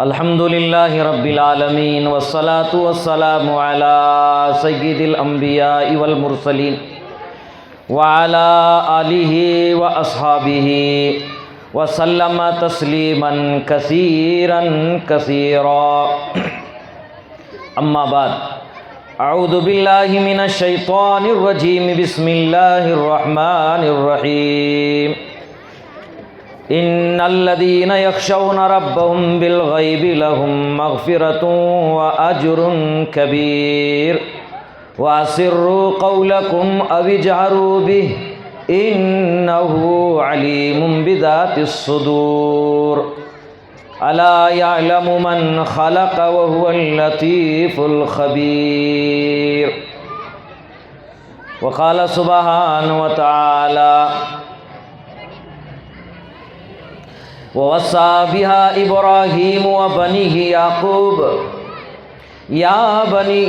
الحمد للہ رب العالمین والصلاة والسلام علی سید الانبیاء والمرسلین وعلی آلہ واصحابہ وسلم تسلیما کثیرا کثیرا اما بعد اعوذ باللہ من الشیطان الرجیم بسم اللہ الرحمن الرحیم ان الذين يخشون ربهم بالغيب لهم مغفرة واجر كبير واسروا قولكم او اجهروا به انه عليم بذات الصدور الا يعلم من خلق وهو اللطيف الخبير وقال سبحانه وتعالى ووصى بها إبراهيم وبنيه يعقوب يا بني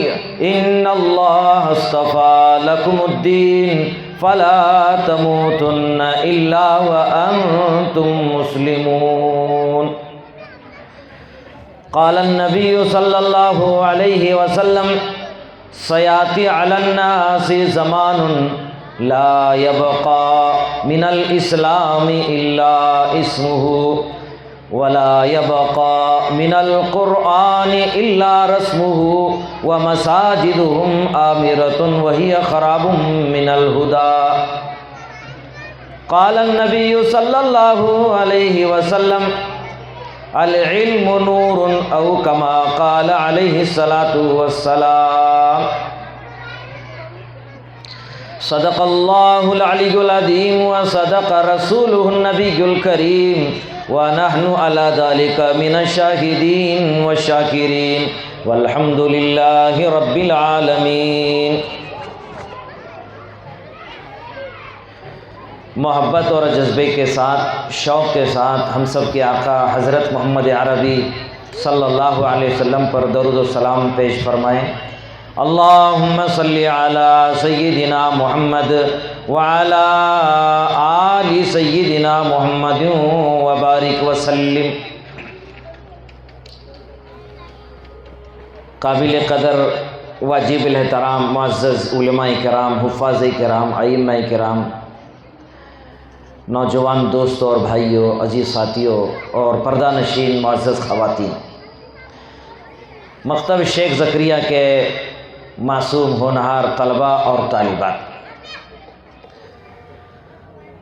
إن الله اصطفى لكم الدين فلا تموتن إلا وأنتم مسلمون قال النبي صلى الله عليه وسلم سيأتي على الناس زمان لا يبقى من الإسلام إلا اسمه ولا يبقى من القرآن إلا رسمه ومساجدهم آمرة وهي خراب من الهدى قال النبي صلى الله عليه وسلم العلم نور أو كما قال عليه الصلاة والسلام صدق الله العلي العظيم وصدق رسوله النبي الكريم ونحن على ذلك من الشاهدين والشاكرين والحمد لله رب العالمين۔ محبت اور جذبے کے ساتھ، شوق کے ساتھ ہم سب کے آقا حضرت محمد عربی صلی اللہ علیہ وسلم پر درود و سلام پیش فرمائیں۔ اللہم صلی علی سیدنا محمد وعلی آل سیدنا محمد وبارک وسلم۔ قابل قدر واجب الاحترام معزز علماء کرام، حفاظ کرام، ائمہ کرام، نوجوان دوستوں اور بھائیوں، عزیز ساتھیوں اور پردہ نشین معزز خواتین، مکتب شیخ زکریا کے معصوم ہونہار طلبہ اور طالبات،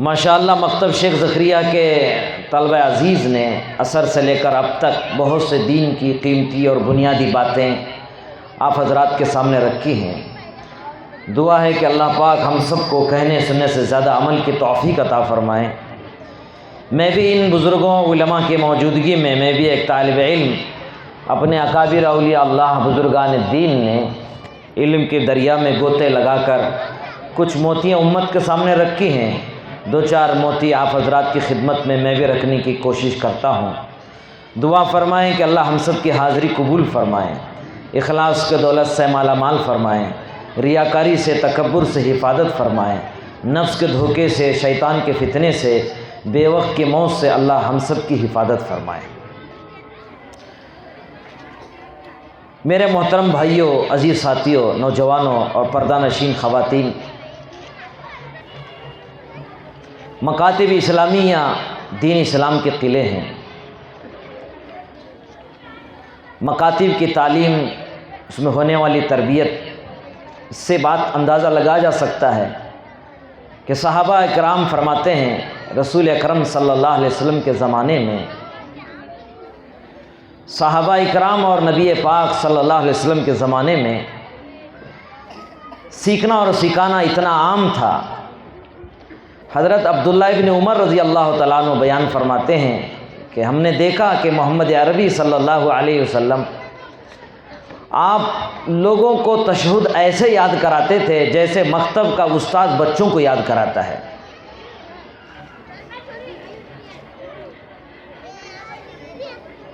ماشاءاللہ مکتب شیخ زکریا کے طلبہ عزیز نے عصر سے لے کر اب تک بہت سے دین کی قیمتی اور بنیادی باتیں آپ حضرات کے سامنے رکھی ہیں۔ دعا ہے کہ اللہ پاک ہم سب کو کہنے سننے سے زیادہ عمل کی توفیق عطا فرمائیں۔ میں بھی ان بزرگوں علماء کی موجودگی میں بھی ایک طالب علم، اپنے اکابر اولیاء اللہ بزرگان دین نے علم کے دریا میں گوتے لگا کر کچھ موتیاں امت کے سامنے رکھی ہیں، دو چار موتی آپ حضرات کی خدمت میں بھی رکھنے کی کوشش کرتا ہوں۔ دعا فرمائیں کہ اللہ ہم سب کی حاضری قبول فرمائیں، اخلاص کے دولت سے مالا مال فرمائیں، ریاکاری سے، تکبر سے حفاظت فرمائیں، نفس کے دھوکے سے، شیطان کے فتنے سے، بے وقت کی موت سے اللہ ہم سب کی حفاظت فرمائیں۔ میرے محترم بھائیوں، عزیز ساتھیوں، نوجوانوں اور پردہ نشین خواتین، مکاتب اسلامیہ دین اسلام کے قلعے ہیں۔ مکاتب کی تعلیم، اس میں ہونے والی تربیت سے بات اندازہ لگایا جا سکتا ہے کہ صحابہ اکرام فرماتے ہیں رسول اکرم صلی اللہ علیہ وسلم کے زمانے میں صحابہ اکرام اور نبی پاک صلی اللہ علیہ وسلم کے زمانے میں سیکھنا اور سکھانا اتنا عام تھا۔ حضرت عبداللہ ابن عمر رضی اللہ تعالیٰ عنہ بیان فرماتے ہیں کہ ہم نے دیکھا کہ محمد عربی صلی اللہ علیہ وسلم آپ لوگوں کو تشہد ایسے یاد کراتے تھے جیسے مکتب کا استاد بچوں کو یاد کراتا ہے۔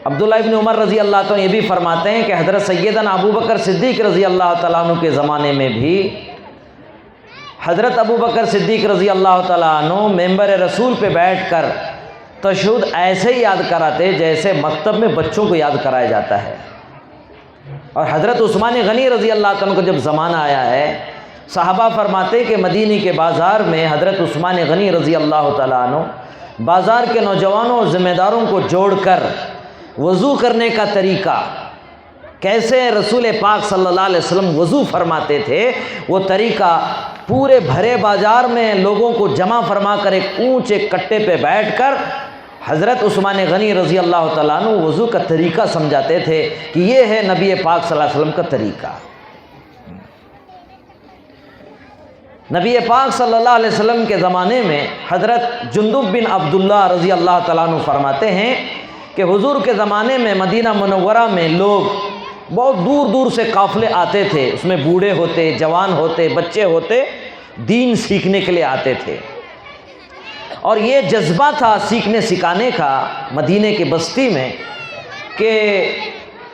عبداللہ ابن عمر رضی اللہ تعالیٰ یہ بھی فرماتے ہیں کہ حضرت سیدنا ابو بکر صدیق رضی اللہ تعالیٰ عنہ کے زمانے میں بھی حضرت ابو بکر صدیق رضی اللہ تعالیٰ عنہ ممبر رسول پہ بیٹھ کر تشہد ایسے ہی یاد کراتے جیسے مکتب میں بچوں کو یاد کرایا جاتا ہے۔ اور حضرت عثمان غنی رضی اللہ عنہ کو جب زمانہ آیا ہے، صحابہ فرماتے کہ مدینے کے بازار میں حضرت عثمان غنی رضی اللہ تعالیٰ عنہ بازار کے نوجوانوں اور ذمہ داروں کو جوڑ کر وضو کرنے کا طریقہ، کیسے رسول پاک صلی اللہ علیہ وسلم وضو فرماتے تھے، وہ طریقہ پورے بھرے بازار میں لوگوں کو جمع فرما کر ایک اونچے کٹے پہ بیٹھ کر حضرت عثمان غنی رضی اللہ تعالیٰ عنہ وضو کا طریقہ سمجھاتے تھے کہ یہ ہے نبی پاک صلی اللہ علیہ وسلم کا طریقہ۔ نبی پاک صلی اللہ علیہ وسلم کے زمانے میں حضرت جندب بن عبداللہ رضی اللہ تعالیٰ عنہ فرماتے ہیں کہ حضور کے زمانے میں مدینہ منورہ میں لوگ بہت دور دور سے قافلے آتے تھے، اس میں بوڑھے ہوتے، جوان ہوتے، بچے ہوتے، دین سیکھنے کے لیے آتے تھے۔ اور یہ جذبہ تھا سیکھنے سکھانے کا مدینے کی بستی میں کہ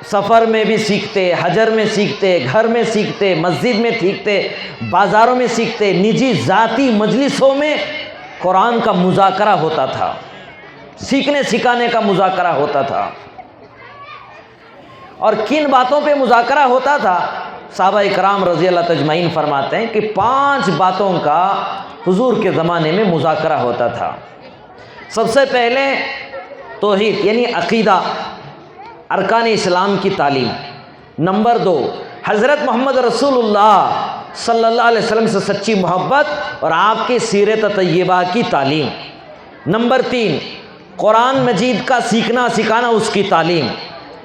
سفر میں بھی سیکھتے، حجر میں سیکھتے، گھر میں سیکھتے، مسجد میں سیکھتے، بازاروں میں سیکھتے، نجی ذاتی مجلسوں میں قرآن کا مذاکرہ ہوتا تھا، سیکھنے سکھانے کا مذاکرہ ہوتا تھا۔ اور کن باتوں پہ مذاکرہ ہوتا تھا؟ صحابہ اکرام رضی اللہ تجمعین فرماتے ہیں کہ 5 باتوں کا حضور کے زمانے میں مذاکرہ ہوتا تھا۔ سب سے پہلے توحید یعنی عقیدہ، ارکان اسلام کی تعلیم۔ نمبر 2 حضرت محمد رسول اللہ صلی اللہ علیہ وسلم سے سچی محبت اور آپ کی سیرت طیبہ کی تعلیم۔ نمبر 3 قرآن مجید کا سیکھنا سکھانا، اس کی تعلیم۔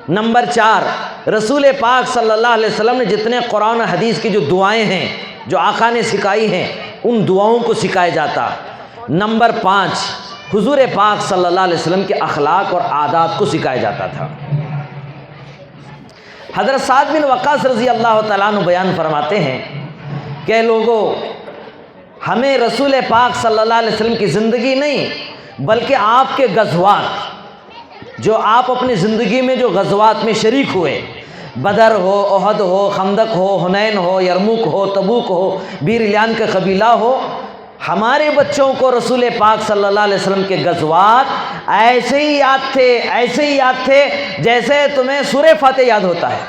نمبر 4 رسول پاک صلی اللہ علیہ وسلم نے جتنے قرآن و حدیث کی جو دعائیں ہیں جو آقا نے سکھائی ہیں، ان دعاؤں کو سکھایا جاتا۔ نمبر 5 حضور پاک صلی اللہ علیہ وسلم کے اخلاق اور عادات کو سکھایا جاتا تھا۔ حضرت سعد بن وقاص رضی اللہ تعالیٰ عنہ بیان فرماتے ہیں کہ لوگوں، ہمیں رسول پاک صلی اللہ علیہ وسلم کی زندگی نہیں بلکہ آپ کے غزوات، جو آپ اپنی زندگی میں جو غزوات میں شریک ہوئے، بدر ہو، احد ہو، خندق ہو، حنین ہو، یرموک ہو، تبوک ہو، بیر الیان کا قبیلہ ہو، ہمارے بچوں کو رسول پاک صلی اللہ علیہ وسلم کے غزوات ایسے ہی یاد تھے، ایسے ہی یاد تھے جیسے تمہیں سورہ فاتح یاد ہوتا ہے۔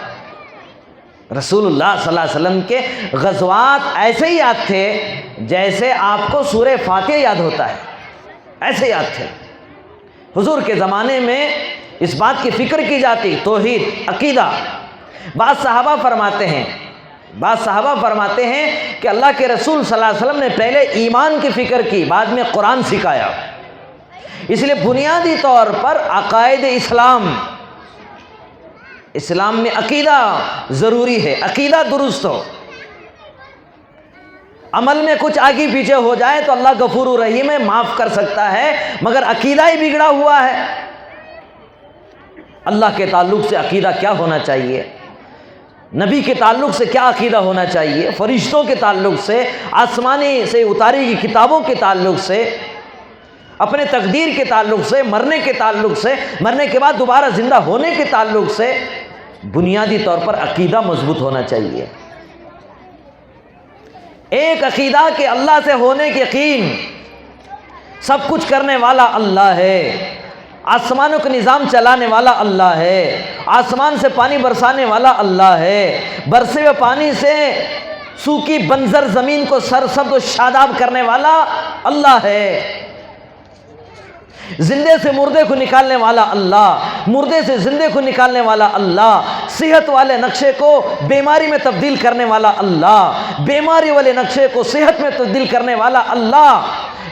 رسول اللہ صلی اللہ علیہ وسلم کے غزوات ایسے ہی یاد تھے جیسے آپ کو سورہ فاتح یاد ہوتا ہے، ایسے یاد تھے۔ حضور کے زمانے میں اس بات کی فکر کی جاتی، توحید، عقیدہ۔ بعض صحابہ فرماتے ہیں کہ اللہ کے رسول صلی اللہ علیہ وسلم نے پہلے ایمان کی فکر کی، بعد میں قرآن سکھایا۔ اس لیے بنیادی طور پر عقائد اسلام میں عقیدہ ضروری ہے، عقیدہ درست ہو۔ عمل میں کچھ آگے پیچھے ہو جائے تو اللہ غفور الرحیم ہے، معاف کر سکتا ہے، مگر عقیدہ ہی بگڑا ہوا ہے۔ اللہ کے تعلق سے عقیدہ کیا ہونا چاہیے، نبی کے تعلق سے کیا عقیدہ ہونا چاہیے، فرشتوں کے تعلق سے، آسمانی سے اتاری کی کتابوں کے تعلق سے، اپنے تقدیر کے تعلق سے، مرنے کے تعلق سے، مرنے کے بعد دوبارہ زندہ ہونے کے تعلق سے، بنیادی طور پر عقیدہ مضبوط ہونا چاہیے۔ ایک عقیدہ کہ اللہ سے ہونے کی یقین، سب کچھ کرنے والا اللہ ہے، آسمانوں کا نظام چلانے والا اللہ ہے، آسمان سے پانی برسانے والا اللہ ہے، برسے ہوئے پانی سے سوکھی بنجر زمین کو سرسبز و شاداب کرنے والا اللہ ہے، زندے سے مردے کو نکالنے والا اللہ، مردے سے زندے کو نکالنے والا اللہ، صحت والے نقشے کو بیماری میں تبدیل کرنے والا اللہ، بیماری والے نقشے کو صحت میں تبدیل کرنے والا اللہ،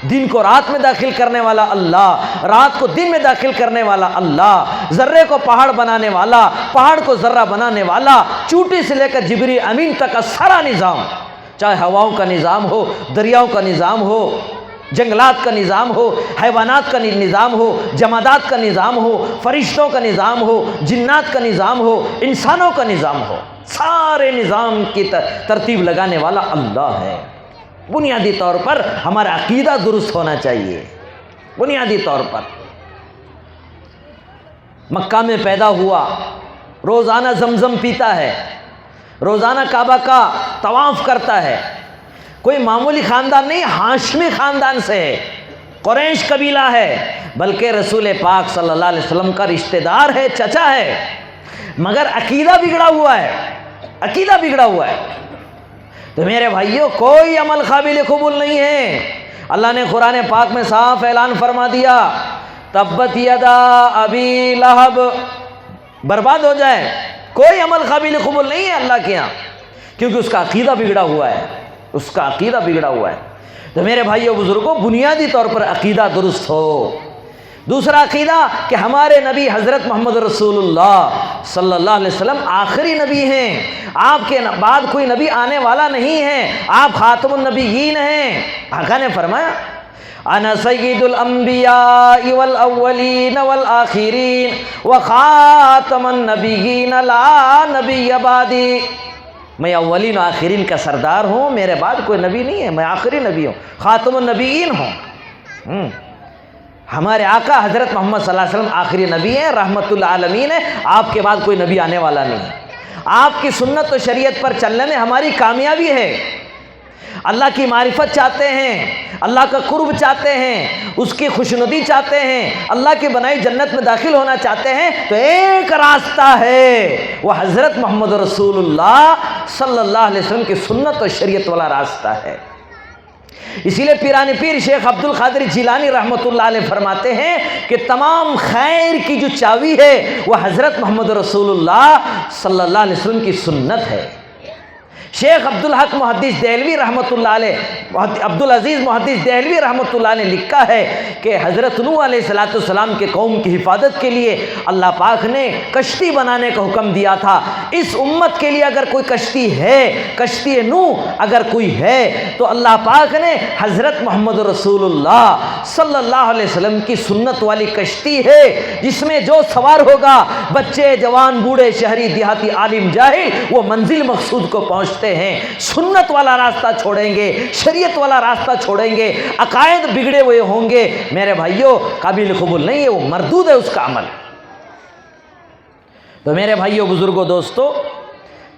دن کو رات میں داخل کرنے والا اللہ، رات کو دن میں داخل کرنے والا اللہ، ذرے کو پہاڑ بنانے والا، پہاڑ کو ذرہ بنانے والا، چوٹی سے لے کر جبریل امین تک کا سارا نظام، چاہے ہواؤں کا نظام ہو، دریاؤں کا نظام ہو، جنگلات کا نظام ہو، حیوانات کا نظام ہو، جمادات کا نظام ہو، فرشتوں کا نظام ہو، جنات کا نظام ہو، انسانوں کا نظام ہو، سارے نظام کی ترتیب لگانے والا اللہ ہے۔ بنیادی طور پر ہمارا عقیدہ درست ہونا چاہیے۔ بنیادی طور پر مکہ میں پیدا ہوا، روزانہ زمزم پیتا ہے، روزانہ کعبہ کا طواف کرتا ہے، کوئی معمولی خاندان نہیں، ہاشمی خاندان سے ہے، قریش قبیلہ ہے، بلکہ رسول پاک صلی اللہ علیہ وسلم کا رشتہ دار ہے، چچا ہے، مگر عقیدہ بگڑا ہوا ہے، عقیدہ بگڑا ہوا ہے۔ تو میرے بھائیوں کوئی عمل قابل قبول نہیں ہے۔ اللہ نے قرآن پاک میں صاف اعلان فرما دیا، تبت یدا ابی لہب، برباد ہو جائے، کوئی عمل قابل قبول نہیں ہے اللہ کے ہاں، کیونکہ اس کا عقیدہ بگڑا ہوا ہے، اس کا عقیدہ بگڑا ہوا ہے۔ تو میرے بھائیوں بزرگوں، بنیادی طور پر عقیدہ درست ہو۔ دوسرا عقیدہ کہ ہمارے نبی حضرت محمد رسول اللہ صلی اللہ علیہ وسلم آخری نبی ہیں، آپ کے بعد کوئی نبی آنے والا نہیں ہے، آپ خاتم النبیین ہیں۔ آقا نے فرمایا انا سید الانبیاء والاولین والآخرین وخاتم النبیین لا نبی بعدی، میں اولین و آخرین کا سردار ہوں، میرے بعد کوئی نبی نہیں ہے، میں آخری نبی ہوں، خاتم النبیین ہوں۔ ہمارے آقا حضرت محمد صلی اللہ علیہ وسلم آخری نبی ہیں، رحمت العالمین ہیں، آپ کے بعد کوئی نبی آنے والا نہیں ہے۔ آپ کی سنت و شریعت پر چلنے میں ہماری کامیابی ہے۔ اللہ کی معرفت چاہتے ہیں، اللہ کا قرب چاہتے ہیں، اس کی خوشنودی چاہتے ہیں، اللہ کی بنائی جنت میں داخل ہونا چاہتے ہیں، تو ایک راستہ ہے، وہ حضرت محمد رسول اللہ صلی اللہ علیہ وسلم کی سنت و شریعت والا راستہ ہے۔ اسی لیے پیران پیر شیخ عبد القادر جیلانی رحمۃ اللہ علیہ فرماتے ہیں کہ تمام خیر کی جو چابی ہے وہ حضرت محمد رسول اللہ صلی اللہ علیہ وسلم کی سنت ہے۔ شیخ عبدالحق محدث دہلوی رحمۃ اللہ علیہ، عبدالعزیز محدث دہلوی رحمۃ اللہ نے لکھا ہے کہ حضرت نوح علیہ السلام کے قوم کی حفاظت کے لیے اللہ پاک نے کشتی بنانے کا حکم دیا تھا۔ اس امت کے لیے اگر کوئی کشتی ہے، کشتی نوح اگر کوئی ہے، تو اللہ پاک نے حضرت محمد رسول اللہ صلی اللہ علیہ وسلم کی سنت والی کشتی ہے، جس میں جو سوار ہوگا، بچے، جوان، بوڑھے، شہری، دیہاتی، عالم، جاہل، وہ منزل مقصود کو پہنچتے ہیں۔ سنت والا راستہ چھوڑیں گے، شریعت والا راستہ چھوڑیں گے، عقائد بگڑے ہوئے ہوں گے، میرے بھائیوں قابل قبول نہیں ہے، وہ مردود ہے اس کا عمل۔ تو میرے بھائیوں بزرگوں دوستو،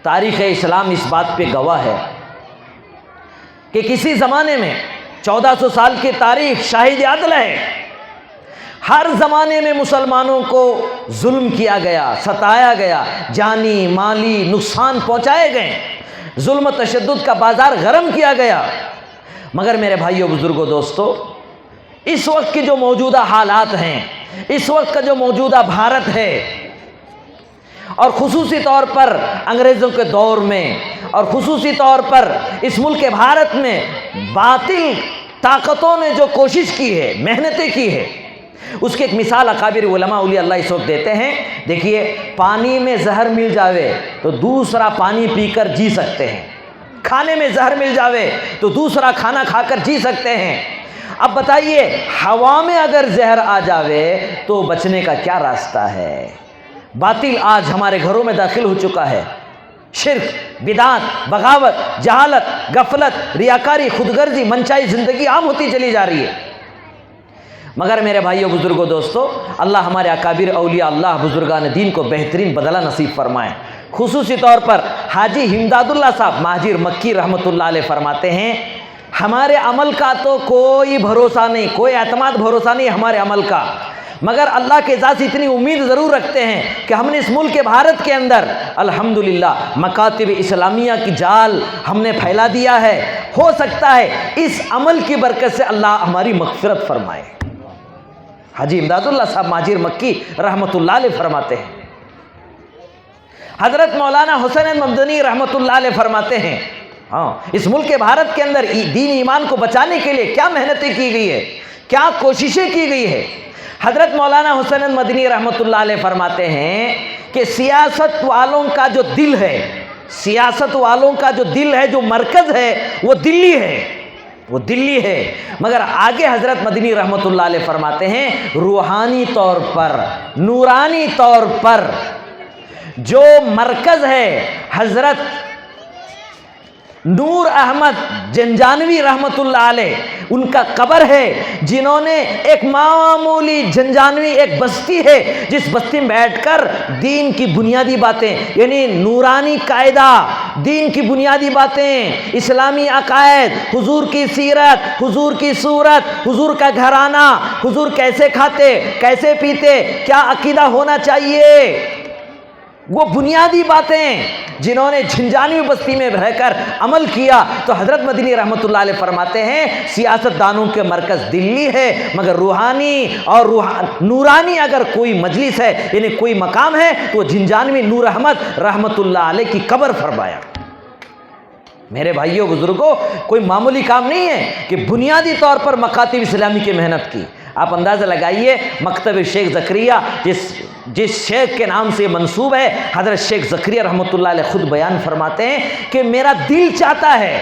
تاریخ اسلام اس بات پہ گواہ ہے کہ کسی زمانے میں 1400 سال کی تاریخ شاہد عدل ہے، ہر زمانے میں مسلمانوں کو ظلم کیا گیا، ستایا گیا، جانی مالی نقصان پہنچائے گئے، ظلم و تشدد کا بازار گرم کیا گیا۔ مگر میرے بھائیوں بزرگوں دوستو، اس وقت کی جو موجودہ حالات ہیں، اس وقت کا جو موجودہ بھارت ہے، اور خصوصی طور پر انگریزوں کے دور میں، اور خصوصی طور پر اس ملک بھارت میں باطل طاقتوں نے جو کوشش کی ہے، محنتیں کی ہے، اس کی ایک مثال اکابر علماء اولیاء اللہ اس وقت دیتے ہیں۔ دیکھیے، پانی میں زہر مل جاوے تو دوسرا پانی پی کر جی سکتے ہیں، کھانے میں زہر مل جاوے تو دوسرا کھانا کھا کر جی سکتے ہیں۔ اب بتائیے، ہوا میں اگر زہر آ جاوے تو بچنے کا کیا راستہ ہے؟ باطل آج ہمارے گھروں میں داخل ہو چکا ہے، شرک، بدعت، بغاوت، جہالت، غفلت، ریاکاری، خودغرضی، منچائی زندگی عام ہوتی چلی جا رہی ہے۔ مگر میرے بھائیوں بزرگوں دوستو، اللہ ہمارے اکابر اولیاء اللہ بزرگان دین کو بہترین بدلہ نصیب فرمائے۔ خصوصی طور پر حاجی امداد اللہ صاحب مہاجر مکی رحمۃ اللہ علیہ فرماتے ہیں، ہمارے عمل کا تو کوئی بھروسہ نہیں، کوئی اعتماد بھروسہ نہیں ہمارے عمل کا، مگر اللہ کے ذات سے اتنی امید ضرور رکھتے ہیں کہ ہم نے اس ملک بھارت کے اندر الحمدللہ مکاتب اسلامیہ کی جال ہم نے پھیلا دیا ہے، ہو سکتا ہے اس عمل کی برکت سے اللہ ہماری مغفرت فرمائے۔ حاجی امداد اللہ صاحب مہاجر مکی رحمۃ اللہ علیہ فرماتے ہیں۔ حضرت مولانا حسین ممدنی رحمۃ اللہ علیہ فرماتے ہیں، اس ملک بھارت کے اندر دین ایمان کو بچانے کے لیے کیا محنتیں کی گئی ہے، کیا کوششیں کی گئی ہے۔ حضرت مولانا حسین مدنی رحمۃ اللہ علیہ فرماتے ہیں کہ سیاست والوں کا جو دل ہے، سیاست والوں کا جو دل ہے، جو مرکز ہے، وہ دلی ہے، وہ دلی ہے، مگر آگے حضرت مدنی رحمۃ اللہ علیہ فرماتے ہیں روحانی طور پر، نورانی طور پر جو مرکز ہے، حضرت نور احمد جنجانوی رحمۃ اللہ علیہ ان کا قبر ہے، جنہوں نے ایک معمولی جھنجھانوی ایک بستی ہے جس بستی میں بیٹھ کر دین کی بنیادی باتیں، یعنی نورانی قاعدہ، دین کی بنیادی باتیں، اسلامی عقائد، حضور کی سیرت، حضور کی صورت، حضور کا گھرانہ، حضور کیسے کھاتے، کیسے پیتے، کیا عقیدہ ہونا چاہیے، وہ بنیادی باتیں جنہوں نے جھنجھانوی بستی میں رہ کر عمل کیا. تو حضرت مدنی رحمۃ اللہ علیہ فرماتے ہیں سیاست دانوں کے مرکز دلی ہے، مگر روحانی اور نورانی اگر کوئی مجلس ہے، یعنی کوئی مقام ہے، تو جھنجھانوی نور احمد رحمۃ اللہ علیہ کی قبر فرمایا. میرے بھائیوں بزرگوں، کوئی معمولی کام نہیں ہے کہ بنیادی طور پر مکاتب اسلامی کی محنت کی. آپ اندازہ لگائیے مکتب شیخ زکریہ جس شیخ کے نام سے یہ منسوب ہے، حضرت شیخ زکریہ رحمۃ اللہ علیہ خود بیان فرماتے ہیں کہ میرا دل چاہتا ہے،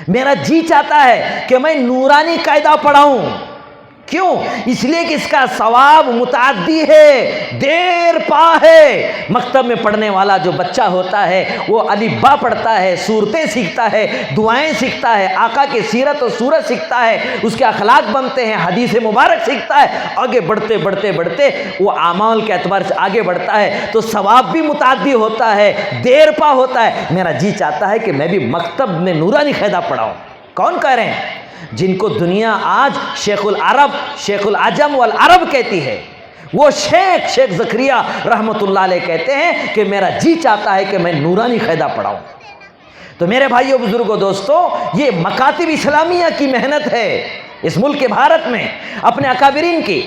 میرا جی چاہتا ہے کہ میں نورانی قاعدہ پڑھاؤں. کیوں؟ اس لیے کہ اس کا ثواب متعدی ہے، دیر پا ہے. مکتب میں پڑھنے والا جو بچہ ہوتا ہے وہ الف با پڑھتا ہے، صورتیں سیکھتا ہے، دعائیں سیکھتا ہے، آقا کی سیرت و صورت سیکھتا ہے، اس کے اخلاق بنتے ہیں، حدیث مبارک سیکھتا ہے. آگے بڑھتے بڑھتے بڑھتے وہ اعمال کے اعتبار سے آگے بڑھتا ہے تو ثواب بھی متعدی ہوتا ہے، دیر پا ہوتا ہے. میرا جی چاہتا ہے کہ میں بھی مکتب میں نورانی قاعدہ پڑھاؤں. کون کہہ رہے ہیں؟ جن کو دنیا آج شیخ العرب، شیخ العجم والعرب کہتی ہے، وہ شیخ زکریہ رحمۃ اللہ علیہ کہتے ہیں کہ میرا جی چاہتا ہے کہ میں نورانی قاعدہ پڑھاؤں. تو میرے بھائیوں بزرگوں دوستو، یہ مکاتب اسلامیہ کی محنت ہے اس ملک بھارت میں. اپنے اکابرین کی،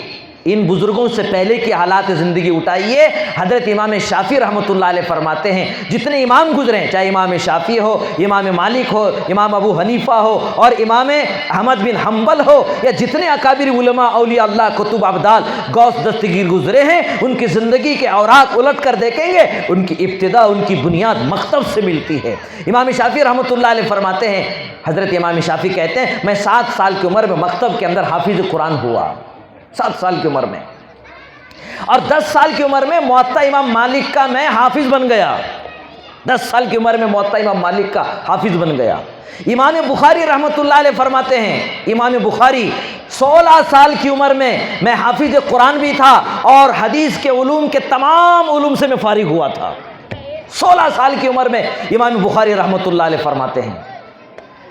ان بزرگوں سے پہلے کی حالات زندگی اٹھائیے. حضرت امام شافعی رحمۃ اللہ علیہ فرماتے ہیں جتنے امام گزرے ہیں، چاہے امام شافعی ہو، امام مالک ہو، امام ابو حنیفہ ہو اور امام احمد بن حنبل ہو، یا جتنے اکابر علماء اولیاء اللہ کتب ابدال غوث دستگیر گزرے ہیں، ان کی زندگی کے اوراق الٹ کر دیکھیں گے، ان کی ابتدا، ان کی بنیاد مکتب سے ملتی ہے. امام شافعی رحمۃ اللہ علیہ فرماتے ہیں، حضرت امام شافعی کہتے ہیں میں 7 سال کی عمر میں مکتب کے اندر حافظ قرآن ہوا، 7 سال کی عمر میں، اور 10 سال کی عمر میں موطا امام مالک کا میں حافظ بن گیا. 10 سال کی عمر میں موطا امام مالک کا حافظ بن گیا. امام بخاری رحمۃ اللہ علیہ فرماتے ہیں، امام بخاری 16 سال کی عمر میں میں حافظ قرآن بھی تھا اور حدیث کے علوم کے تمام علوم سے میں فارغ ہوا تھا. 16 سال کی عمر میں امام بخاری رحمۃ اللہ علیہ فرماتے ہیں.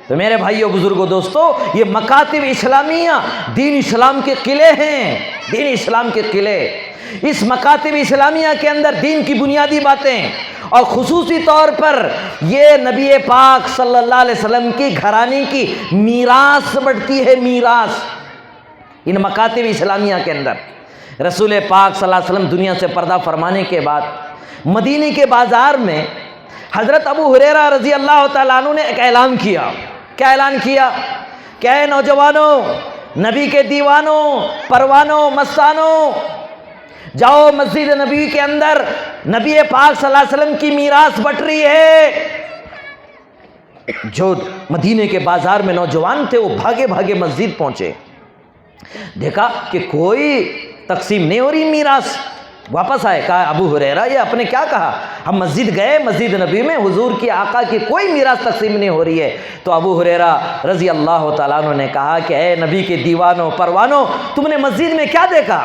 تو میرے بھائیوں بزرگوں دوستو، یہ مکاتب اسلامیہ دین اسلام کے قلعے ہیں، دین اسلام کے قلعے. اس مکاتب اسلامیہ کے اندر دین کی بنیادی باتیں اور خصوصی طور پر یہ نبی پاک صلی اللہ علیہ وسلم کی گھرانی کی میراث بڑھتی ہے. میراث ان مکاتب اسلامیہ کے اندر رسول پاک صلی اللہ علیہ وسلم دنیا سے پردہ فرمانے کے بعد مدینے کے بازار میں حضرت ابو ہریرہ رضی اللہ تعالیٰ عنہ نے ایک اعلان کیا. کیا اعلان کیا کہ اے نوجوانوں، نبی کے دیوانوں، پروانوں، مستانوں، جاؤ مسجد نبی کے اندر نبی پاک صلی اللہ علیہ وسلم کی میراث بٹ رہی ہے. جو مدینے کے بازار میں نوجوان تھے وہ بھاگے بھاگے مسجد پہنچے، دیکھا کہ کوئی تقسیم نہیں ہو رہی میراث. واپس آئے، کہا ابو ہریرہ یہ آپ نے کیا کہا؟ ہم مسجد گئے، مسجد نبی میں حضور کی آقا کی کوئی میراث تقسیم نہیں ہو رہی ہے. تو ابو ہریرہ رضی اللہ تعالیٰ عنہ نے کہا کہ اے نبی کے دیوانوں، پروانوں، تم نے مسجد میں کیا دیکھا؟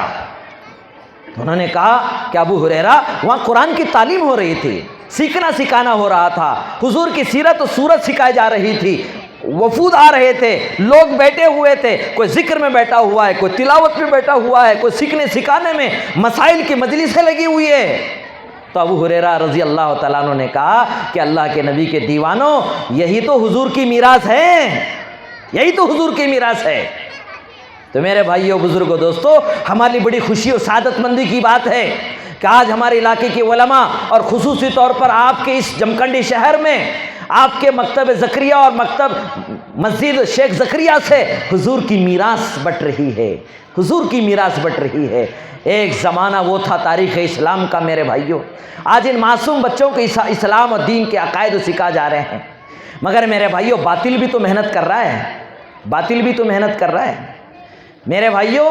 انہوں نے کہا کہ ابو ہریرہ وہاں قرآن کی تعلیم ہو رہی تھی، سیکھنا سکھانا ہو رہا تھا، حضور کی سیرت و صورت سکھائی جا رہی تھی، وفود آ رہے تھے، لوگ بیٹھے ہوئے تھے، کوئی ذکر میں بیٹھا ہوا ہے، کوئی تلاوت میں بیٹھا ہوا ہے، کوئی سیکھنے سکھانے میں، مسائل کی مجلسیں لگی ہوئی ہے. تو ابو ہریرہ رضی اللہ تعالیٰ عنہ نے کہا کہ اللہ کے نبی کے دیوانوں، یہی تو حضور کی میراث ہے، یہی تو حضور کی میراث ہے. تو میرے بھائیوں بزرگوں دوستو، ہماری بڑی خوشی اور سعادت مندی کی بات ہے کہ آج ہمارے علاقے کے علماء اور خصوصی طور پر آپ کے اس جمکنڈی شہر میں آپ کے مکتب زکریا اور مکتب مسجد شیخ زکریا سے حضور کی میراث بٹ رہی ہے، حضور کی میراث بٹ رہی ہے. ایک زمانہ وہ تھا تاریخ اسلام کا میرے بھائیوں، آج ان معصوم بچوں کو اسلام اور دین کے عقائد سکھا جا رہے ہیں، مگر میرے بھائیوں باطل بھی تو محنت کر رہا ہے، باطل بھی تو محنت کر رہا ہے. میرے بھائیوں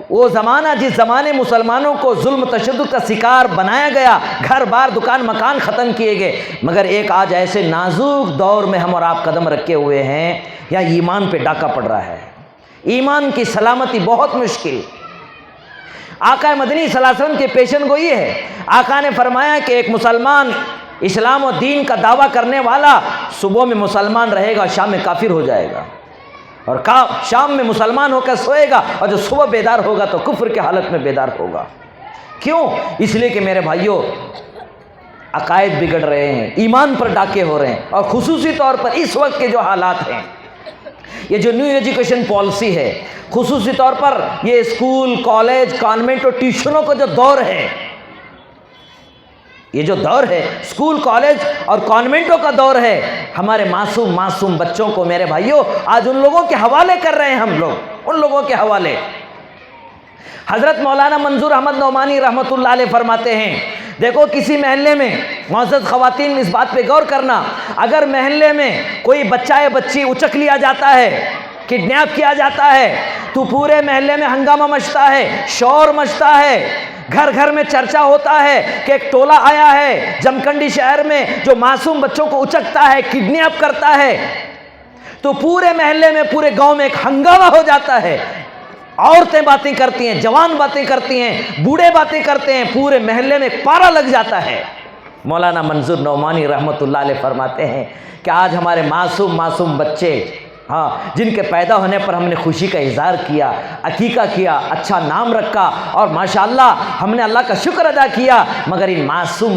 وہ زمانہ جس زمانے مسلمانوں کو ظلم تشدد کا شکار بنایا گیا، گھر بار دکان مکان ختم کیے گئے، مگر ایک آج ایسے نازک دور میں ہم اور آپ قدم رکھے ہوئے ہیں یا ایمان پہ ڈاکہ پڑ رہا ہے. ایمان کی سلامتی بہت مشکل۔ آقا مدنی صلی اللہ علیہ وسلم کی پیشن گوئی ہے۔ آقا نے فرمایا کہ ایک مسلمان اسلام و دین کا دعویٰ کرنے والا صبح میں مسلمان رہے گا، شام میں کافر ہو جائے گا، اور شام میں مسلمان ہو کر سوئے گا، اور جو صبح بیدار ہوگا تو کفر کے حالت میں بیدار ہوگا۔ کیوں؟ اس لیے کہ میرے بھائیوں عقائد بگڑ رہے ہیں، ایمان پر ڈاکے ہو رہے ہیں، اور خصوصی طور پر اس وقت کے جو حالات ہیں، یہ جو نیو ایجوکیشن پالیسی ہے، خصوصی طور پر یہ اسکول، کالج، کانوینٹ اور ٹیوشنوں کا جو دور ہے، یہ جو دور ہے اسکول، کالج اور کانوینٹوں کا دور ہے، ہمارے معصوم بچوں کو میرے بھائیوں آج ان لوگوں کے حوالے کر رہے ہیں ہم لوگ، ان لوگوں کے حوالے۔ حضرت مولانا منظور احمد نعمانی رحمۃ اللہ علیہ فرماتے ہیں، دیکھو کسی محلے میں، معزز خواتین اس بات پہ غور کرنا، اگر محلے میں کوئی بچہ یا بچی اچک لیا جاتا ہے، کڈنیپ کیا جاتا ہے، تو پورے محلے میں ہنگامہ مچتا ہے، شور مچتا ہے، گھر گھر میں چرچا ہوتا ہے کہ ایک ٹولہ آیا ہے جمکنڈی شہر میں جو معصوم بچوں کو اچکتا ہے، کڈنیپ کرتا ہے، تو پورے محلے میں، پورے گاؤں میں ایک ہنگامہ ہو جاتا ہے۔ عورتیں باتیں کرتی ہیں، جوان باتیں کرتی ہیں، بوڑھے باتیں کرتے ہیں، پورے محلے میں ایک پارا لگ جاتا ہے۔ مولانا منظور نعمانی رحمۃ اللہ علیہ فرماتے ہیں کہ آج ہمارے معصوم بچے، ہاں، جن کے پیدا ہونے پر ہم نے خوشی کا اظہار کیا، عقیقہ کیا، اچھا نام رکھا، اور ماشاءاللہ ہم نے اللہ کا شکر ادا کیا، مگر ان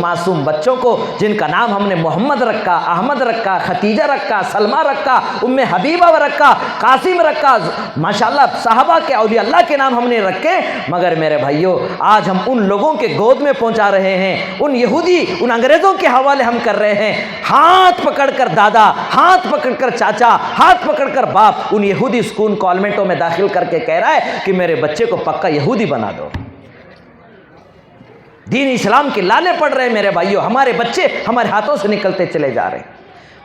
معصوم بچوں کو جن کا نام ہم نے محمد رکھا، احمد رکھا، ختیجہ رکھا، سلمہ رکھا، ام حبیبہ رکھا، قاسم رکھا، ماشاءاللہ صحابہ کے، اولیاء اللہ کے نام ہم نے رکھے، مگر میرے بھائیوں آج ہم ان لوگوں کے گود میں پہنچا رہے ہیں، ان یہودی، ان انگریزوں کے حوالے ہم کر رہے ہیں۔ ہاتھ پکڑ کر دادا، ہاتھ پکڑ کر چاچا، ہاتھ پکڑ کر باپ ان یہودی اسکول کانوینٹوں میں داخل کر کے کہہ رہا ہے کہ میرے بچے کو پکا یہودی بنا دو۔ دین اسلام کے لالے پڑ رہے ہیں میرے بھائیوں، ہمارے بچے ہمارے ہاتھوں سے نکلتے چلے جا رہے ہیں۔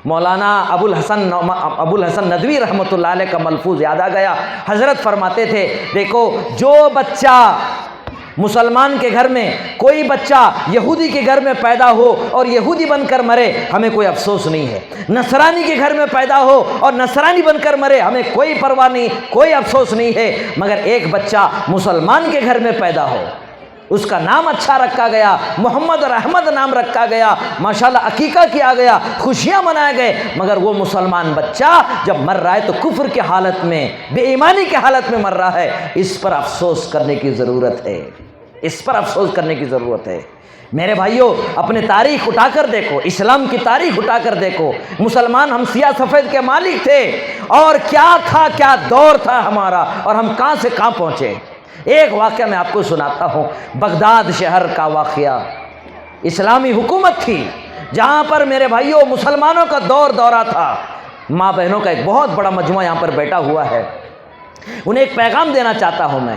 مولانا ابو الحسن ندوی رحمۃ اللہ علیہ کا ملفوظ یاد آ گیا۔ حضرت فرماتے تھے، دیکھو جو بچہ مسلمان کے گھر میں، کوئی بچہ یہودی کے گھر میں پیدا ہو اور یہودی بن کر مرے، ہمیں کوئی افسوس نہیں ہے۔ نصرانی کے گھر میں پیدا ہو اور نصرانی بن کر مرے، ہمیں کوئی پرواہ نہیں، کوئی افسوس نہیں ہے، مگر ایک بچہ مسلمان کے گھر میں پیدا ہو، اس کا نام اچھا رکھا گیا، محمد اور احمد نام رکھا گیا، ماشاءاللہ عقیقہ کیا گیا، خوشیاں منائے گئے، مگر وہ مسلمان بچہ جب مر رہا ہے تو کفر کے حالت میں، بے ایمانی کے حالت میں مر رہا ہے، اس پر افسوس کرنے کی ضرورت ہے، اس پر افسوس کرنے کی ضرورت ہے۔ میرے بھائیوں اپنے تاریخ اٹھا کر دیکھو، اسلام کی تاریخ اٹھا کر دیکھو، مسلمان ہم سیاہ سفید کے مالک تھے، اور کیا تھا، کیا دور تھا ہمارا، اور ہم کہاں سے کہاں پہنچے۔ ایک واقعہ میں آپ کو سناتا ہوں، بغداد شہر کا واقعہ۔ اسلامی حکومت تھی جہاں پر میرے بھائیوں مسلمانوں کا دورہ تھا، ماں بہنوں کا ایک بہت بڑا مجموعہ یہاں پر بیٹھا ہوا ہے، انہیں ایک پیغام دینا چاہتا ہوں میں۔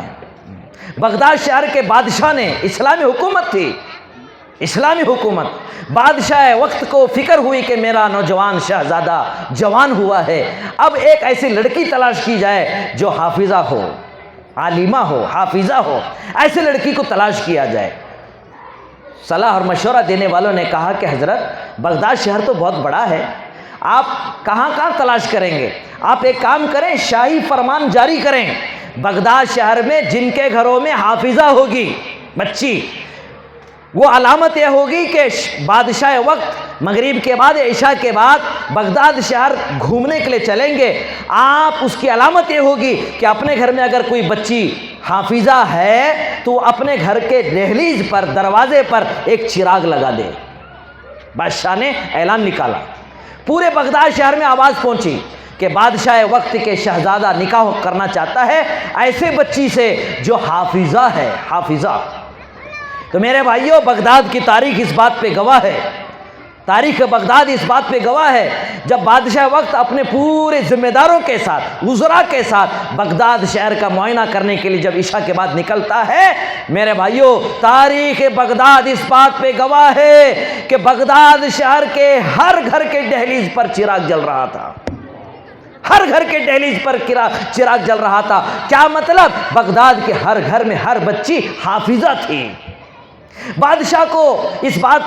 بغداد شہر کے بادشاہ نے، اسلامی حکومت تھی، اسلامی حکومت، بادشاہ وقت کو فکر ہوئی کہ میرا نوجوان شہزادہ جوان ہوا ہے، اب ایک ایسی لڑکی تلاش کی جائے جو حافظہ ہو، عالمہ ہو، حافظہ ہو، ایسے لڑکی کو تلاش کیا جائے۔ صلاح اور مشورہ دینے والوں نے کہا کہ حضرت بغداد شہر تو بہت بڑا ہے، آپ کہاں تلاش کریں گے؟ آپ ایک کام کریں، شاہی فرمان جاری کریں، بغداد شہر میں جن کے گھروں میں حافظہ ہوگی بچی، وہ علامت یہ ہوگی کہ بادشاہ وقت مغرب کے بعد، عشاء کے بعد بغداد شہر گھومنے کے لیے چلیں گے، آپ اس کی علامت یہ ہوگی کہ اپنے گھر میں اگر کوئی بچی حافظہ ہے تو اپنے گھر کے دہلیز پر، دروازے پر ایک چراغ لگا دے۔ بادشاہ نے اعلان نکالا، پورے بغداد شہر میں آواز پہنچی کہ بادشاہ وقت کے شہزادہ نکاح کرنا چاہتا ہے ایسے بچی سے جو حافظہ ہے، حافظہ۔ تو میرے بھائیوں بغداد کی تاریخ اس بات پہ گواہ ہے، تاریخ بغداد اس بات پہ گواہ ہے، جب بادشاہ وقت اپنے پورے ذمہ داروں کے ساتھ، وزراء کے ساتھ بغداد شہر کا معائنہ کرنے کے لیے جب عشاء کے بعد نکلتا ہے، میرے بھائیوں تاریخ بغداد اس بات پہ گواہ ہے کہ بغداد شہر کے ہر گھر کے دہلیز پر چراغ جل رہا تھا، ہر گھر کے دہلیز پر چراغ جل رہا تھا۔ کیا مطلب؟ بغداد کے ہر گھر میں ہر بچی حافظہ تھی۔ بادشاہ کو اس بات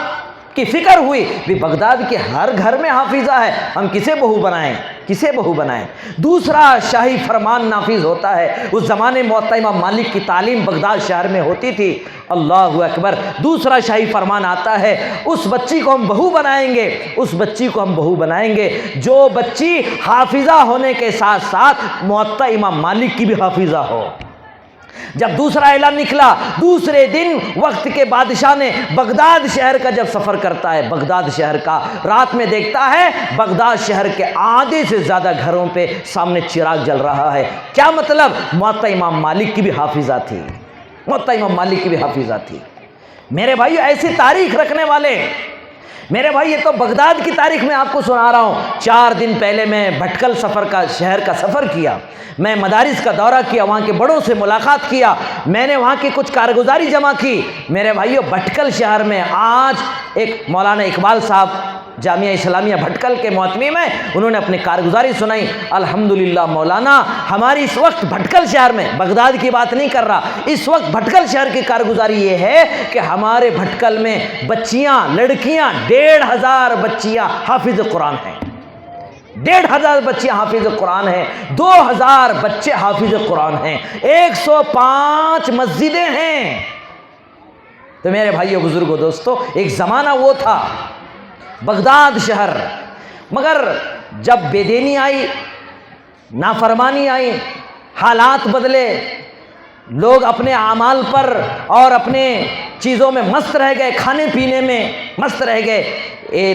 کی فکر ہوئی بھی بغداد کے ہر گھر میں حافظہ ہے، ہم کسے بہو بنائیں، کسے بہو بنائیں۔ دوسرا شاہی فرمان نافذ ہوتا ہے، اس زمانے موطا امام مالک کی تعلیم بغداد شہر میں ہوتی تھی، اللہ اکبر۔ دوسرا شاہی فرمان آتا ہے، اس بچی کو ہم بہو بنائیں گے، اس بچی کو ہم بہو بنائیں گے جو بچی حافظہ ہونے کے ساتھ ساتھ موطا امام مالک کی بھی حافظہ ہو۔ جب دوسرا اعلان نکلا، دوسرے دن وقت کے بادشاہ نے بغداد شہر کا جب سفر کرتا ہے، بغداد شہر کا، رات میں دیکھتا ہے بغداد شہر کے آدھے سے زیادہ گھروں پہ سامنے چراغ جل رہا ہے۔ کیا مطلب؟ موطا امام مالک کی بھی حافظہ تھی، موطا امام مالک کی بھی حافظہ تھی۔ میرے بھائی ایسی تاریخ رکھنے والے، میرے بھائی یہ تو بغداد کی تاریخ میں آپ کو سنا رہا ہوں۔ 4 دن پہلے میں بھٹکل شہر کا سفر کیا، میں مدارس کا دورہ کیا، وہاں کے بڑوں سے ملاقات کیا، میں نے وہاں کی کچھ کارگزاری جمع کی۔ میرے بھائیو بھٹکل شہر میں آج ایک مولانا اقبال صاحب جامعہ اسلامیہ بھٹکل کے محتمی میں انہوں نے اپنی کارگزاری سنائی۔ الحمدللہ مولانا ہماری اس وقت بھٹکل شہر میں، بغداد کی بات نہیں کر رہا، اس وقت بھٹکل شہر کی کارگزاری یہ ہے کہ ہمارے بھٹکل میں بچیاں، لڑکیاں 1500 بچیاں حافظ قرآن ہیں، 1500 بچیاں حافظ قرآن ہیں، 2000 بچے حافظ قرآن ہیں، 105 مسجدیں ہیں۔ تو میرے بھائیو بزرگوں دوستو، ایک زمانہ وہ تھا بغداد شہر، مگر جب بے دینی آئی، نافرمانی آئی، حالات بدلے، لوگ اپنے اعمال پر اور اپنے چیزوں میں مست رہ گئے، کھانے پینے میں مست رہ گئے۔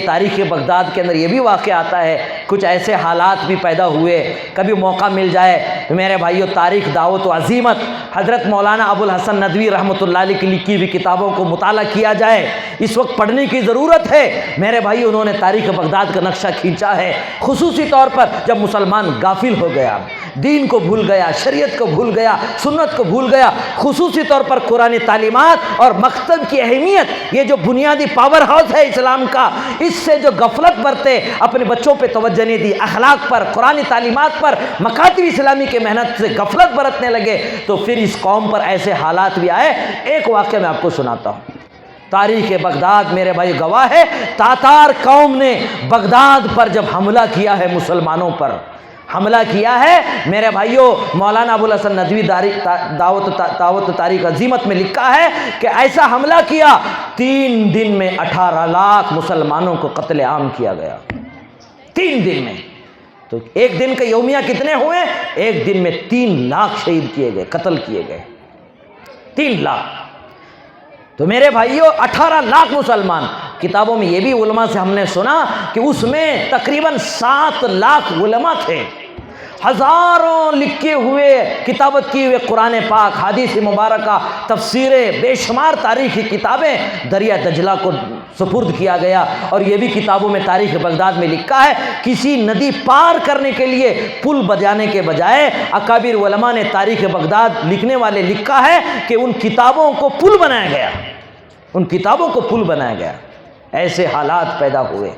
تاریخ بغداد کے اندر یہ بھی واقعہ آتا ہے، کچھ ایسے حالات بھی پیدا ہوئے، کبھی موقع مل جائے تو میرے بھائیو تاریخ دعوت و عظیمت حضرت مولانا ابو الحسن ندوی رحمۃ اللہ علیہ کی لکھی ہوئی کتابوں کو مطالعہ کیا جائے، اس وقت پڑھنے کی ضرورت ہے۔ میرے بھائی انہوں نے تاریخ بغداد کا نقشہ کھینچا ہے، خصوصی طور پر جب مسلمان غافل ہو گیا، دین کو بھول گیا، شریعت کو بھول گیا، سنت کو بھول گیا، خصوصی طور پر قرآن تعلیمات اور مکتب کی اہمیت، یہ جو بنیادی پاور ہاؤس ہے اسلام کا، اس سے جو غفلت برتے، اپنے بچوں پہ توجہ نہیں دی، اخلاق پر، قرآن تعلیمات پر، مکاتب اسلامی کے محنت سے غفلت برتنے لگے، تو پھر اس قوم پر ایسے حالات بھی آئے۔ ایک واقعہ میں آپ کو سناتا ہوں، تاریخ بغداد میرے بھائی گواہ ہے، تاتار قوم نے بغداد پر جب حملہ کیا ہے، مسلمانوں پر حملہ کیا ہے، میرے بھائیو مولانا ابو الحسن ندوی دعوت تاریخ عظیمت میں لکھا ہے کہ ایسا حملہ کیا، 3 دن میں 18 لاکھ مسلمانوں کو قتل عام کیا گیا، 3 دن میں۔ تو ایک دن کا یومیہ کتنے ہوئے؟ ایک دن میں 3 لاکھ شہید کیے گئے، قتل کیے گئے، 3 لاکھ۔ تو میرے بھائیو 18 لاکھ مسلمان، کتابوں میں یہ بھی علماء سے ہم نے سنا کہ اس میں تقریباً 7 لاکھ علماء تھے، ہزاروں لکھے ہوئے کتابت کیے ہوئے قرآن پاک، حدیث مبارکہ، تفسیریں، بے شمار تاریخی کتابیں دریا دجلہ کو سپرد کیا گیا۔ اور یہ بھی کتابوں میں تاریخ بغداد میں لکھا ہے، کسی ندی پار کرنے کے لیے پل بجانے کے بجائے اکابر علماء نے تاریخ بغداد لکھنے والے لکھا ہے کہ ان کتابوں کو پل بنایا گیا، ان کتابوں کو پل بنایا گیا۔ ایسے حالات پیدا ہوئے،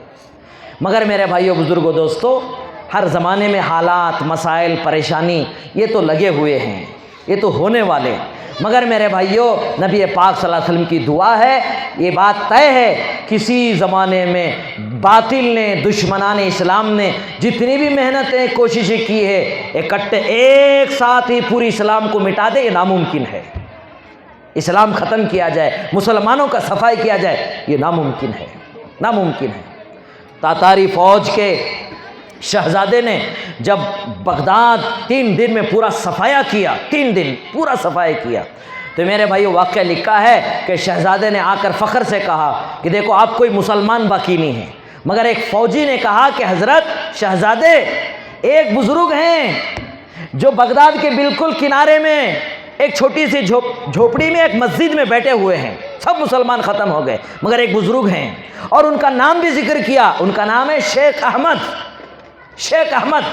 مگر میرے بھائیو بزرگوں دوستو، ہر زمانے میں حالات، مسائل، پریشانی یہ تو لگے ہوئے ہیں، یہ تو ہونے والے، مگر میرے بھائیو نبی پاک صلی اللہ علیہ وسلم کی دعا ہے، یہ بات طے ہے، کسی زمانے میں باطل نے، دشمنان اسلام نے جتنی بھی محنتیں، کوششیں کی ہے، اکٹھے ایک ساتھ ہی پوری اسلام کو مٹا دے، یہ ناممکن ہے۔ اسلام ختم کیا جائے، مسلمانوں کا صفائی کیا جائے، یہ ناممکن ہے، ناممکن ہے۔ تاتاری فوج کے شہزادے نے جب بغداد 3 دن میں پورا صفایا کیا، 3 دن پورا صفائی کیا، تو میرے بھائی واقعہ لکھا ہے کہ شہزادے نے آ کر فخر سے کہا کہ دیکھو آپ کوئی مسلمان باقی نہیں ہے، مگر ایک فوجی نے کہا کہ حضرت شہزادے ایک بزرگ ہیں جو بغداد کے بالکل کنارے میں ایک چھوٹی سی جھوپڑی میں ایک مسجد میں بیٹھے ہوئے ہیں، سب مسلمان ختم ہو گئے، مگر ایک بزرگ ہیں، اور ان کا نام بھی ذکر کیا، ان کا نام ہے شیخ احمد، شیخ احمد۔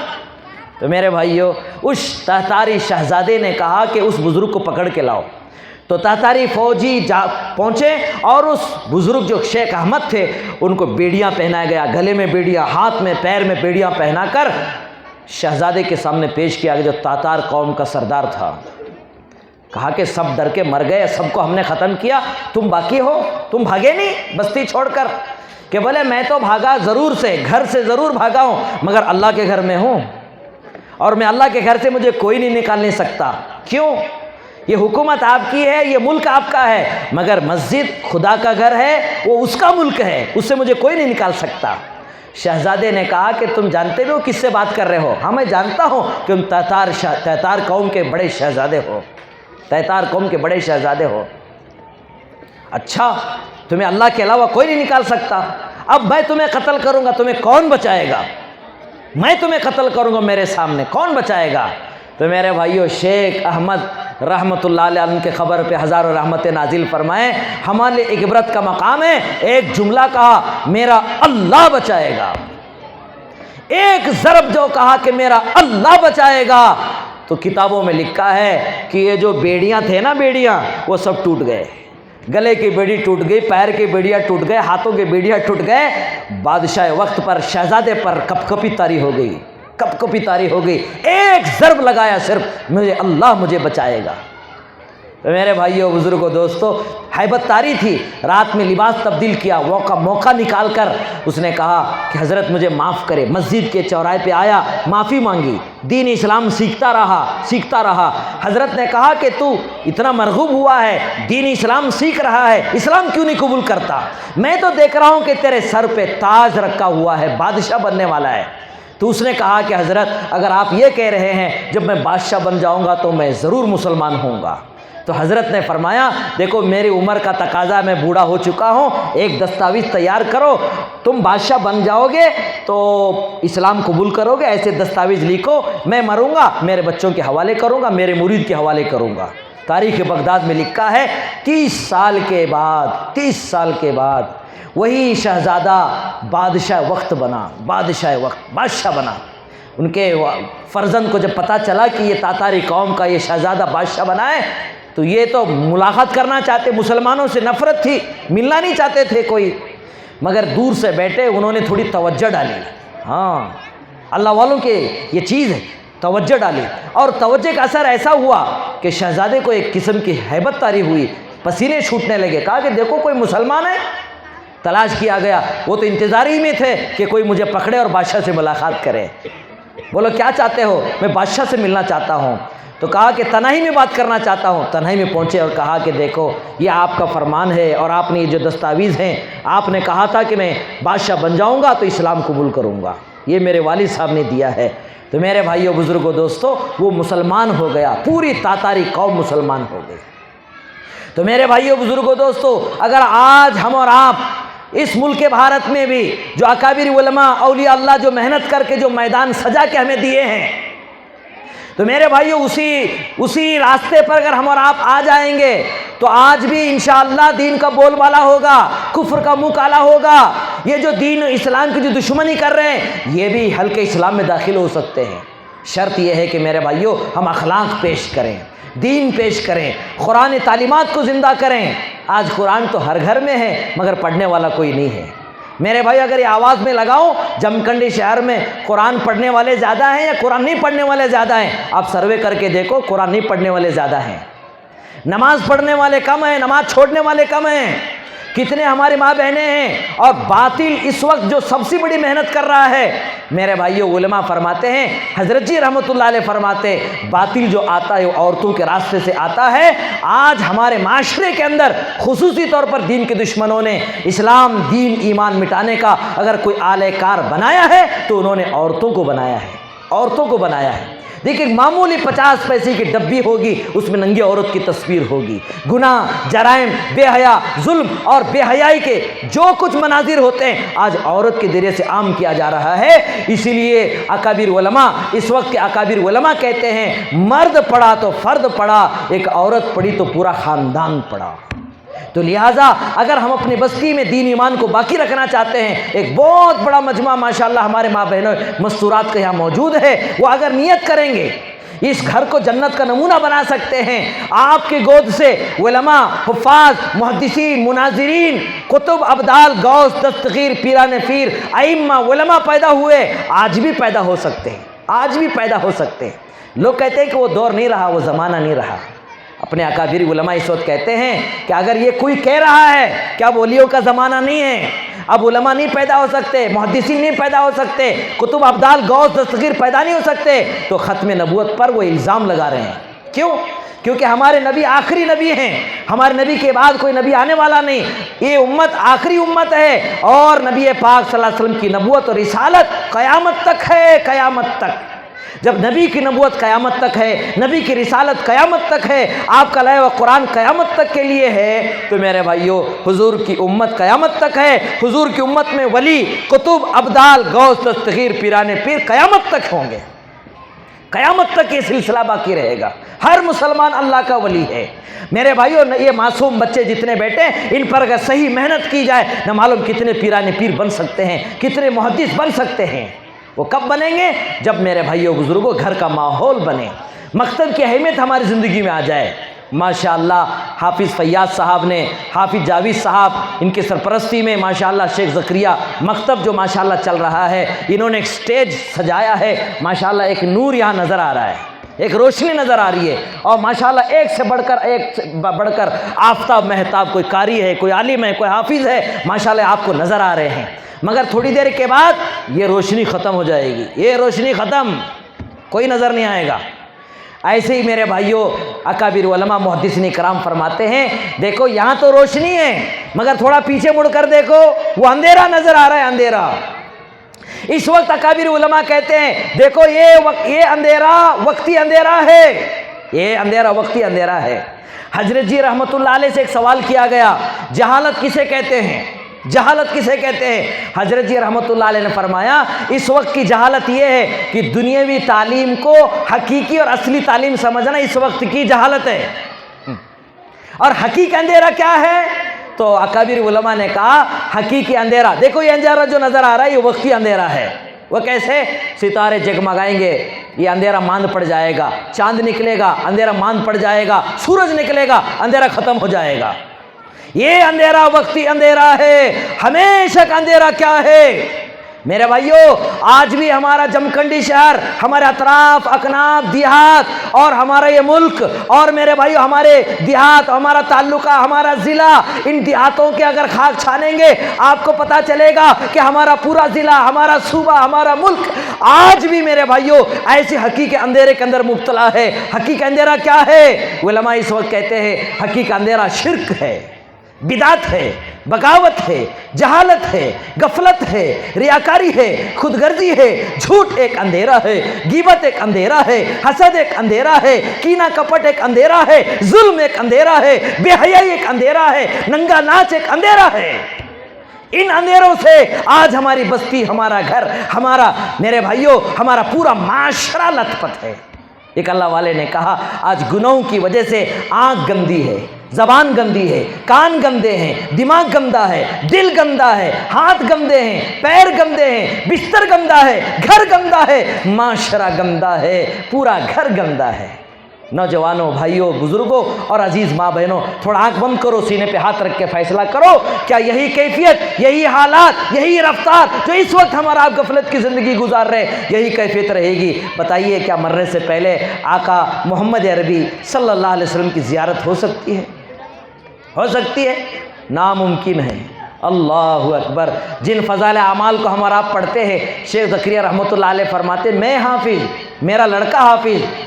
تو میرے بھائیو اس تاتاری شہزادے نے کہا کہ اس بزرگ کو پکڑ کے لاؤ، تو تاتاری فوجی پہنچے اور اس بزرگ جو شیخ احمد تھے ان کو بیڑیاں پہنایا گیا، گلے میں بیڑیاں، ہاتھ میں، پیر میں بیڑیاں پہنا کر شہزادے کے سامنے پیش کیا گیا، جو تاتار قوم کا سردار تھا۔ کہا کہ سب ڈر کے مر گئے، سب کو ہم نے ختم کیا، تم باقی ہو، تم بھاگے نہیں بستی چھوڑ کر۔ کہ بولے میں تو بھاگا ضرور سے، گھر سے ضرور بھاگا ہوں، مگر اللہ کے گھر میں ہوں، اور میں اللہ کے گھر سے مجھے کوئی نہیں نکال نہیں سکتا۔ کیوں؟ یہ حکومت آپ کی ہے، یہ ملک آپ کا ہے، مگر مسجد خدا کا گھر ہے، وہ اس کا ملک ہے، اس سے مجھے کوئی نہیں نکال سکتا۔ شہزادے نے کہا کہ تم جانتے بھی ہو کس سے بات کر رہے ہو؟ ہاں میں جانتا ہوں کہ تم تیتار قوم کے بڑے شہزادے ہو، تیتار قوم کے بڑے شہزادے ہو۔ اچھا، تمہیں اللہ کے علاوہ کوئی نہیں نکال سکتا، اب میں تمہیں قتل کروں گا، تمہیں کون بچائے گا؟ میں تمہیں قتل کروں گا، میرے سامنے کون بچائے گا؟ تو میرے بھائیو، شیخ احمد رحمۃ اللہ علیہ ان کے خبر پہ ہزاروں رحمتیں نازل فرمائیں، ہمارے ایک عبرت کا مقام ہے۔ ایک جملہ کہا، میرا اللہ بچائے گا، ایک ضرب جو کہا کہ میرا اللہ بچائے گا، تو کتابوں میں لکھا ہے کہ یہ جو بیڑیاں تھے نا، بیڑیاں، وہ سب ٹوٹ گئے، گلے کی بیڑی ٹوٹ گئی، پیر کی بیڑیاں ٹوٹ گئے، ہاتھوں کی بیڑیاں ٹوٹ گئے۔ بادشاہ وقت پر، شہزادے پر کپ کپی طاری ہو گئی، کپ کپی طاری ہو گئی، ایک ضرب لگایا صرف، مجھے اللہ مجھے بچائے گا۔ تو میرے بھائیوں، بزرگوں، دوستوں، ہیبت طاری تھی، رات میں لباس تبدیل کیا، موقع نکال کر اس نے کہا کہ حضرت مجھے معاف کرے، مسجد کے چوراہے پہ آیا، معافی مانگی، دین اسلام سیکھتا رہا۔ حضرت نے کہا کہ تو اتنا مرغوب ہوا ہے، دین اسلام سیکھ رہا ہے، اسلام کیوں نہیں قبول کرتا؟ میں تو دیکھ رہا ہوں کہ تیرے سر پہ تاج رکھا ہوا ہے، بادشاہ بننے والا ہے۔ تو اس نے کہا کہ حضرت اگر آپ یہ کہہ رہے ہیں جب میں بادشاہ بن جاؤں گا تو میں ضرور مسلمان ہوں گا۔ تو حضرت نے فرمایا، دیکھو میری عمر کا تقاضا، میں بوڑھا ہو چکا ہوں، ایک دستاویز تیار کرو، تم بادشاہ بن جاؤ گے تو اسلام قبول کرو گے، ایسے دستاویز لکھو، میں مروں گا میرے بچوں کے حوالے کروں گا، میرے مرید کے حوالے کروں گا۔ تاریخ بغداد میں لکھا ہے 30 سال کے بعد وہی شہزادہ بادشاہ وقت بنا، بادشاہ بنا۔ ان کے فرزند کو جب پتہ چلا کہ یہ تاتاری قوم کا یہ شہزادہ بادشاہ بنا ہے، تو یہ تو ملاقات کرنا چاہتے، مسلمانوں سے نفرت تھی، ملنا نہیں چاہتے تھے کوئی، مگر دور سے بیٹھے انہوں نے تھوڑی توجہ ڈالی۔ ہاں، اللہ والوں کے یہ چیز ہے، توجہ ڈالی، اور توجہ کا اثر ایسا ہوا کہ شہزادے کو ایک قسم کی ہیبت طاری ہوئی، پسینے چھوٹنے لگے، کہا کہ دیکھو کوئی مسلمان ہے۔ تلاش کیا گیا، وہ تو انتظار ہی میں تھے کہ کوئی مجھے پکڑے اور بادشاہ سے ملاقات کرے۔ بولو کیا چاہتے ہو؟ میں بادشاہ سے ملنا چاہتا ہوں۔ تو کہا کہ تنہائی میں بات کرنا چاہتا ہوں۔ تنہائی میں پہنچے اور کہا کہ دیکھو یہ آپ کا فرمان ہے، اور آپ نے یہ جو دستاویز ہیں، آپ نے کہا تھا کہ میں بادشاہ بن جاؤں گا تو اسلام قبول کروں گا، یہ میرے والد صاحب نے دیا ہے۔ تو میرے بھائیوں، بزرگوں، دوستوں، وہ مسلمان ہو گیا، پوری تاتاری قوم مسلمان ہو گئی۔ تو میرے بھائیوں، بزرگوں، دوستوں، اگر آج ہم اور آپ اس ملک بھارت میں بھی جو اکابر علماء اولیاء اللہ جو محنت کر کے جو میدان سجا کے ہمیں دیے ہیں، تو میرے بھائیوں اسی راستے پر اگر ہم اور آپ آ جائیں گے تو آج بھی انشاءاللہ دین کا بول بالا ہوگا، کفر کا منہ کالا ہوگا۔ یہ جو دین اسلام کی جو دشمنی کر رہے ہیں، یہ بھی حلقے اسلام میں داخل ہو سکتے ہیں۔ شرط یہ ہے کہ میرے بھائیوں ہم اخلاق پیش کریں، دین پیش کریں، قرآن تعلیمات کو زندہ کریں۔ آج قرآن تو ہر گھر میں ہے مگر پڑھنے والا کوئی نہیں ہے۔ میرے بھائی اگر یہ آواز میں لگاؤ، جمکنڈی شہر میں قرآن پڑھنے والے زیادہ ہیں یا قرآن نہیں پڑھنے والے زیادہ ہیں؟ آپ سروے کر کے دیکھو، قرآن نہیں پڑھنے والے زیادہ ہیں، نماز پڑھنے والے کم ہیں، نماز چھوڑنے والے کم ہیں۔ کتنے ہمارے ماں بہنیں ہیں، اور باطل اس وقت جو سب سے بڑی محنت کر رہا ہے، میرے بھائیوں علماء فرماتے ہیں، حضرت جی رحمۃ اللہ علیہ فرماتے، باطل جو آتا ہے وہ عورتوں کے راستے سے آتا ہے۔ آج ہمارے معاشرے کے اندر خصوصی طور پر دین کے دشمنوں نے اسلام، دین، ایمان مٹانے کا اگر کوئی آلہ کار بنایا ہے تو انہوں نے عورتوں کو بنایا ہے، عورتوں کو بنایا ہے۔ دیکھیں معمولی 50 پیسے کی ڈبی ہوگی، اس میں ننگی عورت کی تصویر ہوگی۔ گناہ، جرائم، بے حیا، ظلم اور بے حیائی کے جو کچھ مناظر ہوتے ہیں آج عورت کے ذریعے سے عام کیا جا رہا ہے۔ اسی لیے اکابر علماء، اس وقت کے اکابر علماء کہتے ہیں، مرد پڑھا تو فرد پڑھا، ایک عورت پڑھی تو پورا خاندان پڑھا۔ تو لہٰذا اگر ہم اپنی بستی میں دین ایمان کو باقی رکھنا چاہتے ہیں، ایک بہت بڑا مجمع ماشاءاللہ ہمارے ماں بہنوں مستورات کے یہاں موجود ہے، وہ اگر نیت کریں گے اس گھر کو جنت کا نمونہ بنا سکتے ہیں۔ آپ کی گود سے علماء، حفاظ، محدثین، مناظرین، کتب، ابدال، غوث، دستگیر، پیران پیر، ائمہ، علماء پیدا ہوئے، آج بھی پیدا ہو سکتے ہیں، آج بھی پیدا ہو سکتے ہیں۔ لوگ کہتے ہیں کہ وہ دور نہیں رہا، وہ زمانہ نہیں رہا، اپنے اکابر علماء اس وقت کہتے ہیں کہ اگر یہ کوئی کہہ رہا ہے کہ اب ولیوں کا زمانہ نہیں ہے، اب علماء نہیں پیدا ہو سکتے، محدثین نہیں پیدا ہو سکتے، کتب ابدال غوث دستگیر پیدا نہیں ہو سکتے، تو ختم نبوت پر وہ الزام لگا رہے ہیں۔ کیوں؟ کیونکہ ہمارے نبی آخری نبی ہیں، ہمارے نبی کے بعد کوئی نبی آنے والا نہیں، یہ امت آخری امت ہے، اور نبی پاک صلی اللہ علیہ وسلم کی نبوت اور رسالت قیامت تک ہے، قیامت تک۔ جب نبی کی نبوت قیامت تک ہے، نبی کی رسالت قیامت تک ہے، آپ کا لائے و قرآن قیامت تک کے لیے ہے، تو میرے بھائیو حضور کی امت قیامت تک ہے۔ حضور کی امت میں ولی، کتب، ابدال، غوث دستگیر، پیران پیر قیامت تک ہوں گے، قیامت تک یہ سلسلہ باقی رہے گا۔ ہر مسلمان اللہ کا ولی ہے۔ میرے بھائیو یہ معصوم بچے جتنے بیٹھے ان پر اگر صحیح محنت کی جائے، نہ معلوم کتنے پیران پیر بن سکتے ہیں، کتنے محدث بن سکتے ہیں۔ وہ کب بنیں گے؟ جب میرے بھائیو بزرگوں گھر کا ماحول بنے، مکتب کی اہمیت ہماری زندگی میں آ جائے۔ ماشاءاللہ حافظ فیاض صاحب نے، حافظ جاوید صاحب، ان کی سرپرستی میں ماشاءاللہ شیخ زکریا مکتب جو ماشاءاللہ چل رہا ہے، انہوں نے ایک سٹیج سجایا ہے، ماشاءاللہ ایک نور یہاں نظر آ رہا ہے، ایک روشنی نظر آ رہی ہے، اور ماشاءاللہ ایک سے بڑھ کر آفتاب مہتاب، کوئی قاری ہے، کوئی عالم ہے، کوئی حافظ ہے، ماشاءاللہ آپ کو نظر آ رہے ہیں۔ مگر تھوڑی دیر کے بعد یہ روشنی ختم ہو جائے گی، یہ روشنی ختم، کوئی نظر نہیں آئے گا۔ ایسے ہی میرے بھائیوں اکابر علماء محدثین کرام فرماتے ہیں، دیکھو یہاں تو روشنی ہے، مگر تھوڑا پیچھے مڑ کر دیکھو، وہ اندھیرا نظر آ رہا ہے، اندھیرا۔ اس وقت اکابر علماء کہتے ہیں دیکھو یہ اندھیرا وقتی اندھیرا ہے، یہ اندھیرا وقتی اندھیرا ہے۔ حضرت جی رحمۃ اللہ علیہ سے ایک سوال کیا گیا، جہالت کسے کہتے ہیں؟ جہالت کسے کہتے ہیں؟ حضرت جی رحمۃ اللہ علیہ نے فرمایا اس وقت کی جہالت یہ ہے کہ دنیاوی تعلیم کو حقیقی اور اصلی تعلیم سمجھنا اس وقت کی جہالت ہے۔ اور حقیقی اندھیرا کیا ہے؟ تو اکابر علماء نے کہا حقیقی اندھیرا، دیکھو یہ اندھیرا جو نظر آ رہا ہے یہ وقتی اندھیرا ہے۔ وہ کیسے؟ ستارے جگمگائیں گے، یہ اندھیرا ماند پڑ جائے گا، چاند نکلے گا، اندھیرا ماند پڑ جائے گا، سورج نکلے گا، اندھیرا ختم ہو جائے گا۔ یہ اندھیرا وقتی اندھیرا ہے۔ ہمیشہ کا اندھیرا کیا ہے؟ میرے بھائیو آج بھی ہمارا جمکنڈی شہر، ہمارے اطراف اکناف دیہات اور ہمارا یہ ملک، اور میرے بھائیو ہمارے دیہات، ہمارا تعلقہ، ہمارا ضلع، ان دیہاتوں کے اگر خاک چھانیں گے آپ کو پتا چلے گا کہ ہمارا پورا ضلع، ہمارا صوبہ، ہمارا ملک آج بھی میرے بھائیو ایسی حقیقی اندھیرے کے اندر مبتلا ہے۔ حقیقی اندھیرا کیا ہے؟ علماء اس وقت کہتے ہیں حقیقی اندھیرا شرک ہے، بدعت ہے، بغاوت ہے، جہالت ہے، غفلت ہے، ریاکاری ہے، خود غرضی ہے، جھوٹ ایک اندھیرا ہے، غیبت ایک اندھیرا ہے، حسد ایک اندھیرا ہے، کینہ کپٹ ایک اندھیرا ہے، ظلم ایک اندھیرا ہے، بے حیائی ایک اندھیرا ہے، ننگا ناچ ایک اندھیرا ہے۔ ان اندھیروں سے آج ہماری بستی، ہمارا گھر، ہمارا میرے بھائیوں ہمارا پورا معاشرہ لت پت ہے۔ ایک اللہ والے نے کہا آج گناہوں کی وجہ سے آنکھ گندی ہے، زبان گندی ہے، کان گندے ہیں، دماغ گندا ہے، دل گندا ہے، ہاتھ گندے ہیں، پیر گندے ہیں، بستر گندا ہے، گھر گندا ہے، معاشرہ گندا ہے، پورا گھر گندا ہے۔ نوجوانوں، بھائیوں، بزرگوں اور عزیز ماں بہنوں، تھوڑا آنکھ بند کرو، سینے پہ ہاتھ رکھ کے فیصلہ کرو، کیا یہی کیفیت، یہی حالات، یہی رفتار جو اس وقت ہمارا آپ غفلت کی زندگی گزار رہے یہی کیفیت رہے گی؟ بتائیے کیا مرنے سے پہلے آقا محمد عربی صلی اللہ علیہ وسلم کی زیارت ہو سکتی ہے؟ ہو سکتی ہے؟ ناممکن ہے۔ اللہ اکبر۔ جن فضائل اعمال کو ہم اور آپ پڑھتے ہیں، شیخ زکریا رحمۃ اللہ علیہ فرماتے میں حافظ، میرا لڑکا حافظ،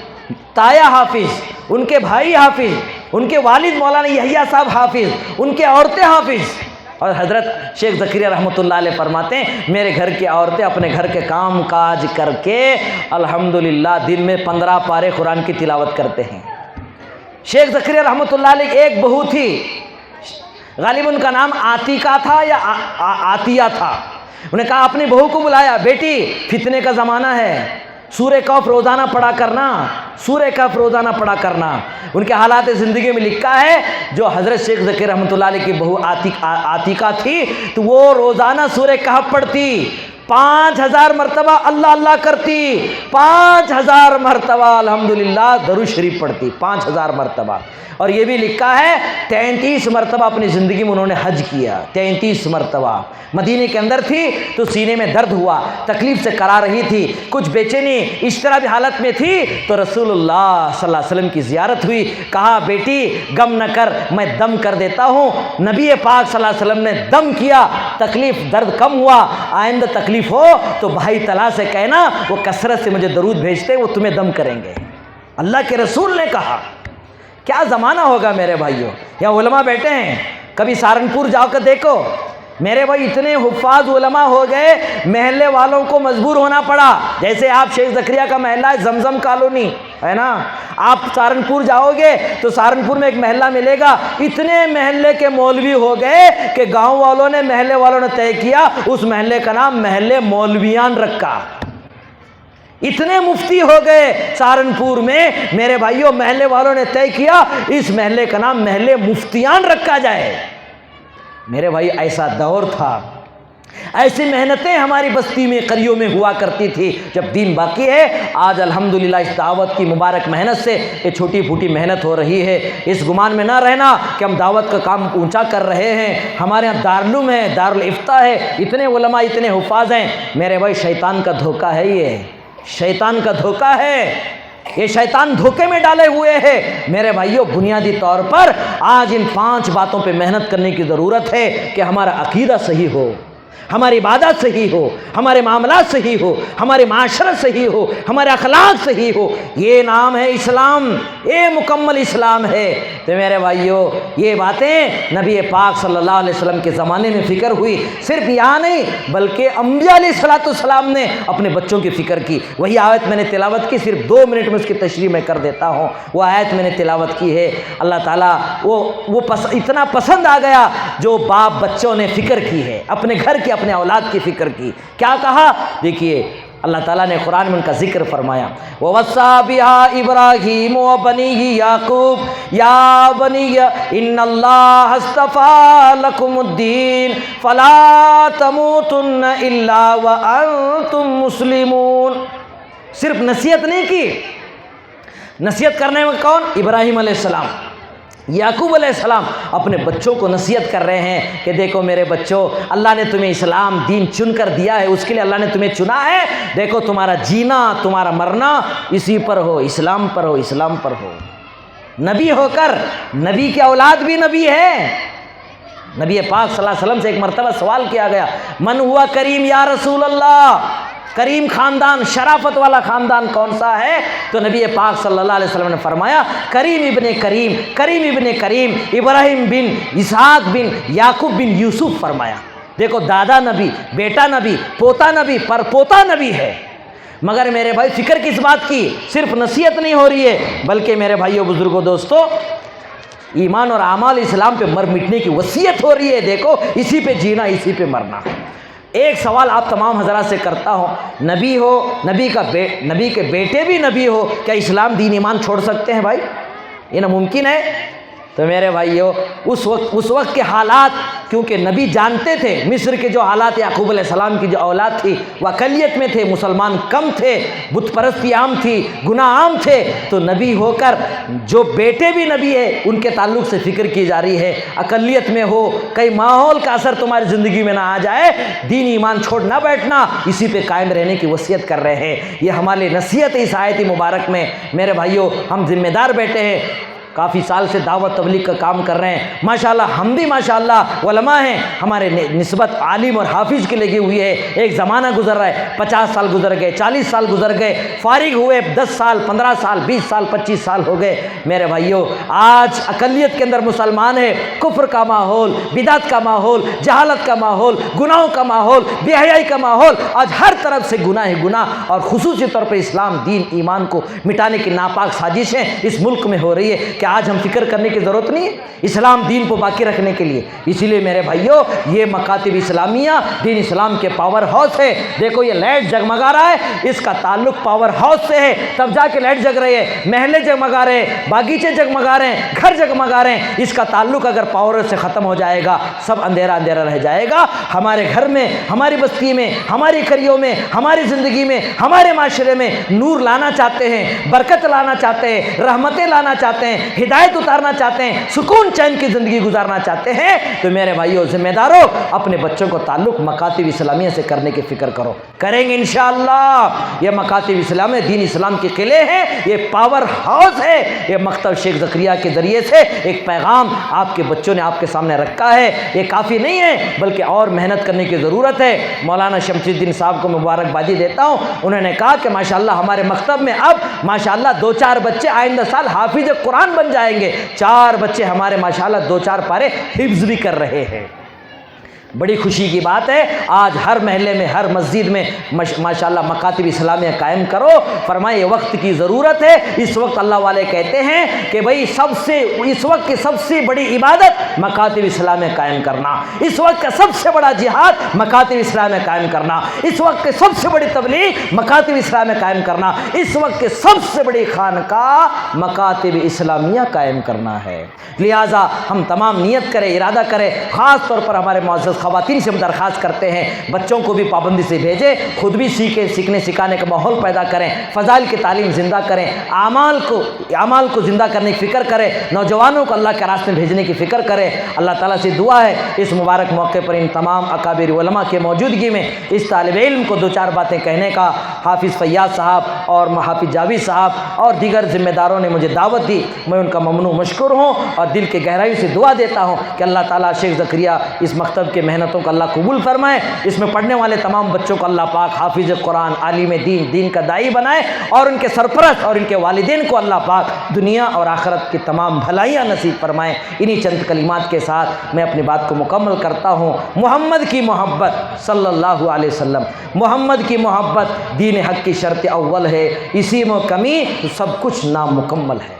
تایا حافظ، ان کے بھائی حافظ، ان کے والد مولانا یحییٰ صاحب حافظ، ان کے عورتیں حافظ۔ اور حضرت شیخ زکریا رحمۃ اللہ علیہ فرماتے ہیں میرے گھر کی عورتیں اپنے گھر کے کام کاج کر کے الحمدللہ دن میں 15 پارے قرآن کی تلاوت کرتے ہیں۔ شیخ زکریا رحمۃ اللہ علیہ ایک بہو تھی، غالباً ان کا نام عاتیقہ تھا یا عاتیہ تھا۔ انہوں نے کہا اپنی بہو کو بلایا، بیٹی فتنے کا زمانہ ہے، سورہ کہف روزانہ پڑھا کرنا، سورہ کہف روزانہ پڑھا کرنا۔ ان کے حالات زندگی میں لکھا ہے جو حضرت شیخ ذکر رحمۃ اللہ علیہ کی بہو عاتیقہ تھی تو وہ روزانہ سورہ کہف پڑھتی، 5000 مرتبہ اللہ اللہ کرتی، 5000 مرتبہ الحمدللہ درود شریف پڑھتی، 5000 مرتبہ۔ اور یہ بھی لکھا ہے 33 مرتبہ اپنی زندگی میں انہوں نے حج کیا، 33 مرتبہ۔ مدینے کے اندر تھی تو سینے میں درد ہوا، تکلیف سے کرا رہی تھی، کچھ بے چینی اس طرح بھی حالت میں تھی، تو رسول اللہ صلی اللہ علیہ وسلم کی زیارت ہوئی، کہا بیٹی غم نہ کر، میں دم کر دیتا ہوں۔ نبی پاک صلی اللہ علیہ وسلم نے دم کیا، تکلیف درد کم ہوا۔ آئندہ تکلیف ہو تو بھائی طلحہ سے کہنا وہ کثرت سے مجھے درود بھیجتے، وہ تمہیں دم کریں گے۔ اللہ کے رسول نے کہا۔ کیا زمانہ ہوگا میرے بھائیوں، یا علماء بیٹھے ہیں، کبھی سہارنپور جاؤ کر دیکھو میرے بھائی، اتنے حفاظ علماء ہو گئے، محلے والوں کو مجبور ہونا پڑا۔ جیسے آپ شیخ زکریا کا محلہ ہے زمزم کالونی ہے نا، آپ سہارنپور جاؤ گے تو سہارنپور میں ایک محلہ ملے گا، اتنے محلے کے مولوی ہو گئے کہ گاؤں والوں نے، محلے والوں نے طے کیا اس محلے کا نام محلے مولویان رکھا۔ اتنے مفتی ہو گئے سہارنپور میں میرے بھائیوں، محلے والوں نے طے کیا اس محلے کا نام محلے مفتیان رکھا جائے۔ میرے بھائی ایسا دور تھا، ایسی محنتیں ہماری بستی میں قریوں میں ہوا کرتی تھی جب دین باقی ہے۔ آج الحمدللہ اس دعوت کی مبارک محنت سے یہ چھوٹی پھوٹی محنت ہو رہی ہے۔ اس گمان میں نہ رہنا کہ ہم دعوت کا کام اونچا کر رہے ہیں، ہمارے یہاں دارالعلوم ہے، دارالفتہ ہے، اتنے علماء اتنے حفاظ ہیں۔ میرے بھائی شیطان کا دھوکہ ہے، یہ شیطان کا دھوکہ ہے، یہ شیطان دھوکے میں ڈالے ہوئے ہیں۔ میرے بھائیوں بنیادی طور پر آج ان 5 باتوں پہ محنت کرنے کی ضرورت ہے کہ ہمارا عقیدہ صحیح ہو، ہماری عبادت صحیح ہو، ہمارے معاملات صحیح ہو، ہمارے معاشرت صحیح ہو، ہمارے اخلاق صحیح ہو۔ یہ نام ہے اسلام، یہ مکمل اسلام ہے۔ تو میرے بھائیوں یہ باتیں نبی پاک صلی اللہ علیہ وسلم کے زمانے میں فکر ہوئی، صرف یہاں نہیں بلکہ انبیاء علیہ السلام نے اپنے بچوں کی فکر کی۔ وہی آیت میں نے تلاوت کی، صرف 2 منٹ میں اس کی تشریح میں کر دیتا ہوں۔ وہ آیت میں نے تلاوت کی ہے، اللہ تعالیٰ وہ اتنا پسند آ گیا جو باپ بچوں نے فکر کی ہے، اپنے گھر کی، اپنے اولاد کی فکر کی۔ کیا کہا دیکھیے، اللہ تعالیٰ نے قرآن میں ان کا ذکر فرمایا، وَوَصَّىٰ بِهَا إِبْرَاهِيمُ وَبَنِيهِ يَعْقُوبُ يَا بَنِيَّ إِنَّ اللَّهَ اصْطَفَىٰ لَكُمُ الدِّينَ فَلَا تَمُوتُنَّ إِلَّا وَأَنتُم مُّسْلِمُونَ۔ صرف نصیحت نہیں کی، نصیحت کرنے میں کون؟ ابراہیم علیہ السلام، یعقوب علیہ السلام اپنے بچوں کو نصیحت کر رہے ہیں کہ دیکھو میرے بچوں، اللہ نے تمہیں اسلام دین چن کر دیا ہے، اس کے لیے اللہ نے تمہیں چنا ہے۔ دیکھو تمہارا جینا، تمہارا مرنا اسی پر ہو، اسلام پر ہو، اسلام پر ہو۔ نبی ہو کر، نبی کی اولاد بھی نبی ہے۔ نبی پاک صلی اللہ علیہ وسلم سے ایک مرتبہ سوال کیا گیا، من ہوا کریم یا رسول اللہ، کریم خاندان، شرافت والا خاندان کون سا ہے؟ تو نبی پاک صلی اللہ علیہ وسلم نے فرمایا کریم ابن کریم، کریم ابن کریم، ابراہیم بن اسحاق بن یعقوب بن یوسف فرمایا۔ دیکھو دادا نبی، بیٹا نبی، پوتا نبی، پر پوتا نبی ہے۔ مگر میرے بھائی فکر کس بات کی؟ صرف نصیحت نہیں ہو رہی ہے بلکہ میرے بھائیوں بزرگوں دوستو، ایمان اور اعمال اسلام پہ مر مٹنے کی وصیت ہو رہی ہے۔ دیکھو اسی پہ جینا، اسی پہ مرنا۔ ایک سوال آپ تمام حضرات سے کرتا ہوں، نبی ہو، نبی کے بیٹے بھی نبی ہو، کیا اسلام دین ایمان چھوڑ سکتے ہیں بھائی؟ یہ ناممکن ہے۔ تو میرے بھائیو اس وقت کے حالات، کیونکہ نبی جانتے تھے مصر کے جو حالات، یعقوب علیہ السلام کی جو اولاد تھی وہ اقلیت میں تھے، مسلمان کم تھے، بت پرستی عام تھی، گناہ عام تھے، تو نبی ہو کر جو بیٹے بھی نبی ہے ان کے تعلق سے فکر کی جا رہی ہے۔ اقلیت میں ہو، کئی ماحول کا اثر تمہاری زندگی میں نہ آ جائے، دین ایمان چھوڑ نہ بیٹھنا، اسی پہ قائم رہنے کی وصیت کر رہے ہیں۔ یہ ہماری نصیحت ہے اس آیت مبارک میں۔ میرے بھائیو ہم ذمہ دار بیٹھے ہیں، کافی سال سے دعوت تبلیغ کا کام کر رہے ہیں، ماشاءاللہ ہم بھی ماشاءاللہ علماء ہیں، ہمارے نسبت عالم اور حافظ کی لگی ہوئی ہے۔ ایک زمانہ گزر رہا ہے، 50 سال گزر گئے، 40 سال گزر گئے، فارغ ہوئے 10 سال، 15 سال، 20 سال، 25 سال ہو گئے۔ میرے بھائیوں آج اقلیت کے اندر مسلمان ہے، کفر کا ماحول، بدعت کا ماحول، جہالت کا ماحول، گناہوں کا ماحول، بے حیائی کا ماحول، آج ہر طرف سے گناہ ہی گناہ، اور خصوصی طور پر اسلام دین ایمان کو مٹانے کی ناپاک سازشیں اس ملک میں ہو رہی ہے۔ کیا کیا آج ہم فکر کرنے کی ضرورت نہیں ہے اسلام دین کو باقی رکھنے کے لیے؟ اسی لیے میرے بھائیوں یہ مکاتب اسلامیہ دین اسلام کے پاور ہاؤس ہے۔ دیکھو یہ لائٹ جگمگا رہا ہے، اس کا تعلق پاور ہاؤس سے ہے، تب جا کے لائٹ جگ رہی ہے۔ محلے جگمگا رہے ہیں، باغیچے جگمگا رہے ہیں، گھر جگمگا رہے ہیں، اس کا تعلق اگر پاور سے ختم ہو جائے گا سب اندھیرا اندھیرا رہ جائے گا۔ ہمارے گھر میں، ہماری بستی میں، ہماری قریوں میں، ہماری زندگی میں، ہمارے معاشرے میں نور لانا چاہتے ہیں، برکت لانا چاہتے ہیں، رحمتیں لانا چاہتے ہیں، ہدایت اتارنا چاہتے ہیں، سکون چین کی زندگی گزارنا چاہتے ہیں، تو میرے بھائیوں ذمہ داروں اپنے بچوں کو تعلق مکاتب اسلامیہ سے کرنے کی فکر کرو۔ کریں گے انشاءاللہ۔ یہ مکاتب اسلامیہ دین اسلام کے قلعے ہیں، یہ پاور ہاؤس ہے۔ یہ مکتب شیخ زکریا کے ذریعے سے ایک پیغام آپ کے بچوں نے آپ کے سامنے رکھا ہے۔ یہ کافی نہیں ہے بلکہ اور محنت کرنے کی ضرورت ہے۔ مولانا شمس الدین صاحب کو مبارکبادی دیتا ہوں، انہوں نے کہا کہ ماشاءاللہ ہمارے مکتب میں اب ماشاءاللہ 2-4 بچے آئندہ سال حافظ قرآن بن جائیں گے۔ 4 بچے ہمارے ماشاءاللہ 2-4 پارے حفظ بھی کر رہے ہیں۔ بڑی خوشی کی بات ہے۔ آج ہر محلے میں، ہر مسجد میں ماشاءاللہ مکاتب اسلامیہ قائم کرو۔ فرمائے یہ وقت کی ضرورت ہے۔ اس وقت اللہ والے کہتے ہیں کہ بھئی اس وقت کی سب سے بڑی عبادت مکاتب اسلامیہ قائم کرنا، اس وقت کا سب سے بڑا جہاد مکاتب اسلامیہ قائم کرنا، اس وقت کی سب سے بڑی تبلیغ مکاتب اسلامیہ قائم کرنا، اس وقت کی سب سے بڑی خانقاہ مکاتب اسلامیہ قائم کرنا ہے۔ لہٰذا ہم تمام نیت کریں، ارادہ کریں۔ خاص طور پر ہمارے معزز خواتین سے ہم درخواست کرتے ہیں بچوں کو بھی پابندی سے بھیجیں، خود بھی سیکھیں، سیکھنے سکھانے کا ماحول پیدا کریں، فضائل کی تعلیم زندہ کریں، اعمال کو زندہ کرنے کی فکر کریں، نوجوانوں کو اللہ کے راستے میں بھیجنے کی فکر کریں۔ اللہ تعالیٰ سے دعا ہے اس مبارک موقع پر ان تمام اکابر علماء کے موجودگی میں اس طالب علم کو 2-4 باتیں کہنے کا حافظ فیاض صاحب اور حافظ جاوید صاحب اور دیگر ذمہ داروں نے مجھے دعوت دی، میں ان کا ممنون مشکور ہوں اور دل کے گہرائی سے دعا دیتا ہوں کہ اللہ تعالیٰ شیخ زکریا اس مکتب کے محنتوں کو اللہ قبول فرمائے، اس میں پڑھنے والے تمام بچوں کو اللہ پاک حافظ قرآن، عالم دین، دین کا داعی بنائے اور ان کے سرپرست اور ان کے والدین کو اللہ پاک دنیا اور آخرت کی تمام بھلائیاں نصیب فرمائے۔ انہی چند کلمات کے ساتھ میں اپنی بات کو مکمل کرتا ہوں۔ محمد کی محبت صلی اللہ علیہ وسلم، محمد کی محبت دین حق کی شرط اول ہے، اسی میں کمی تو سب کچھ نامکمل ہے۔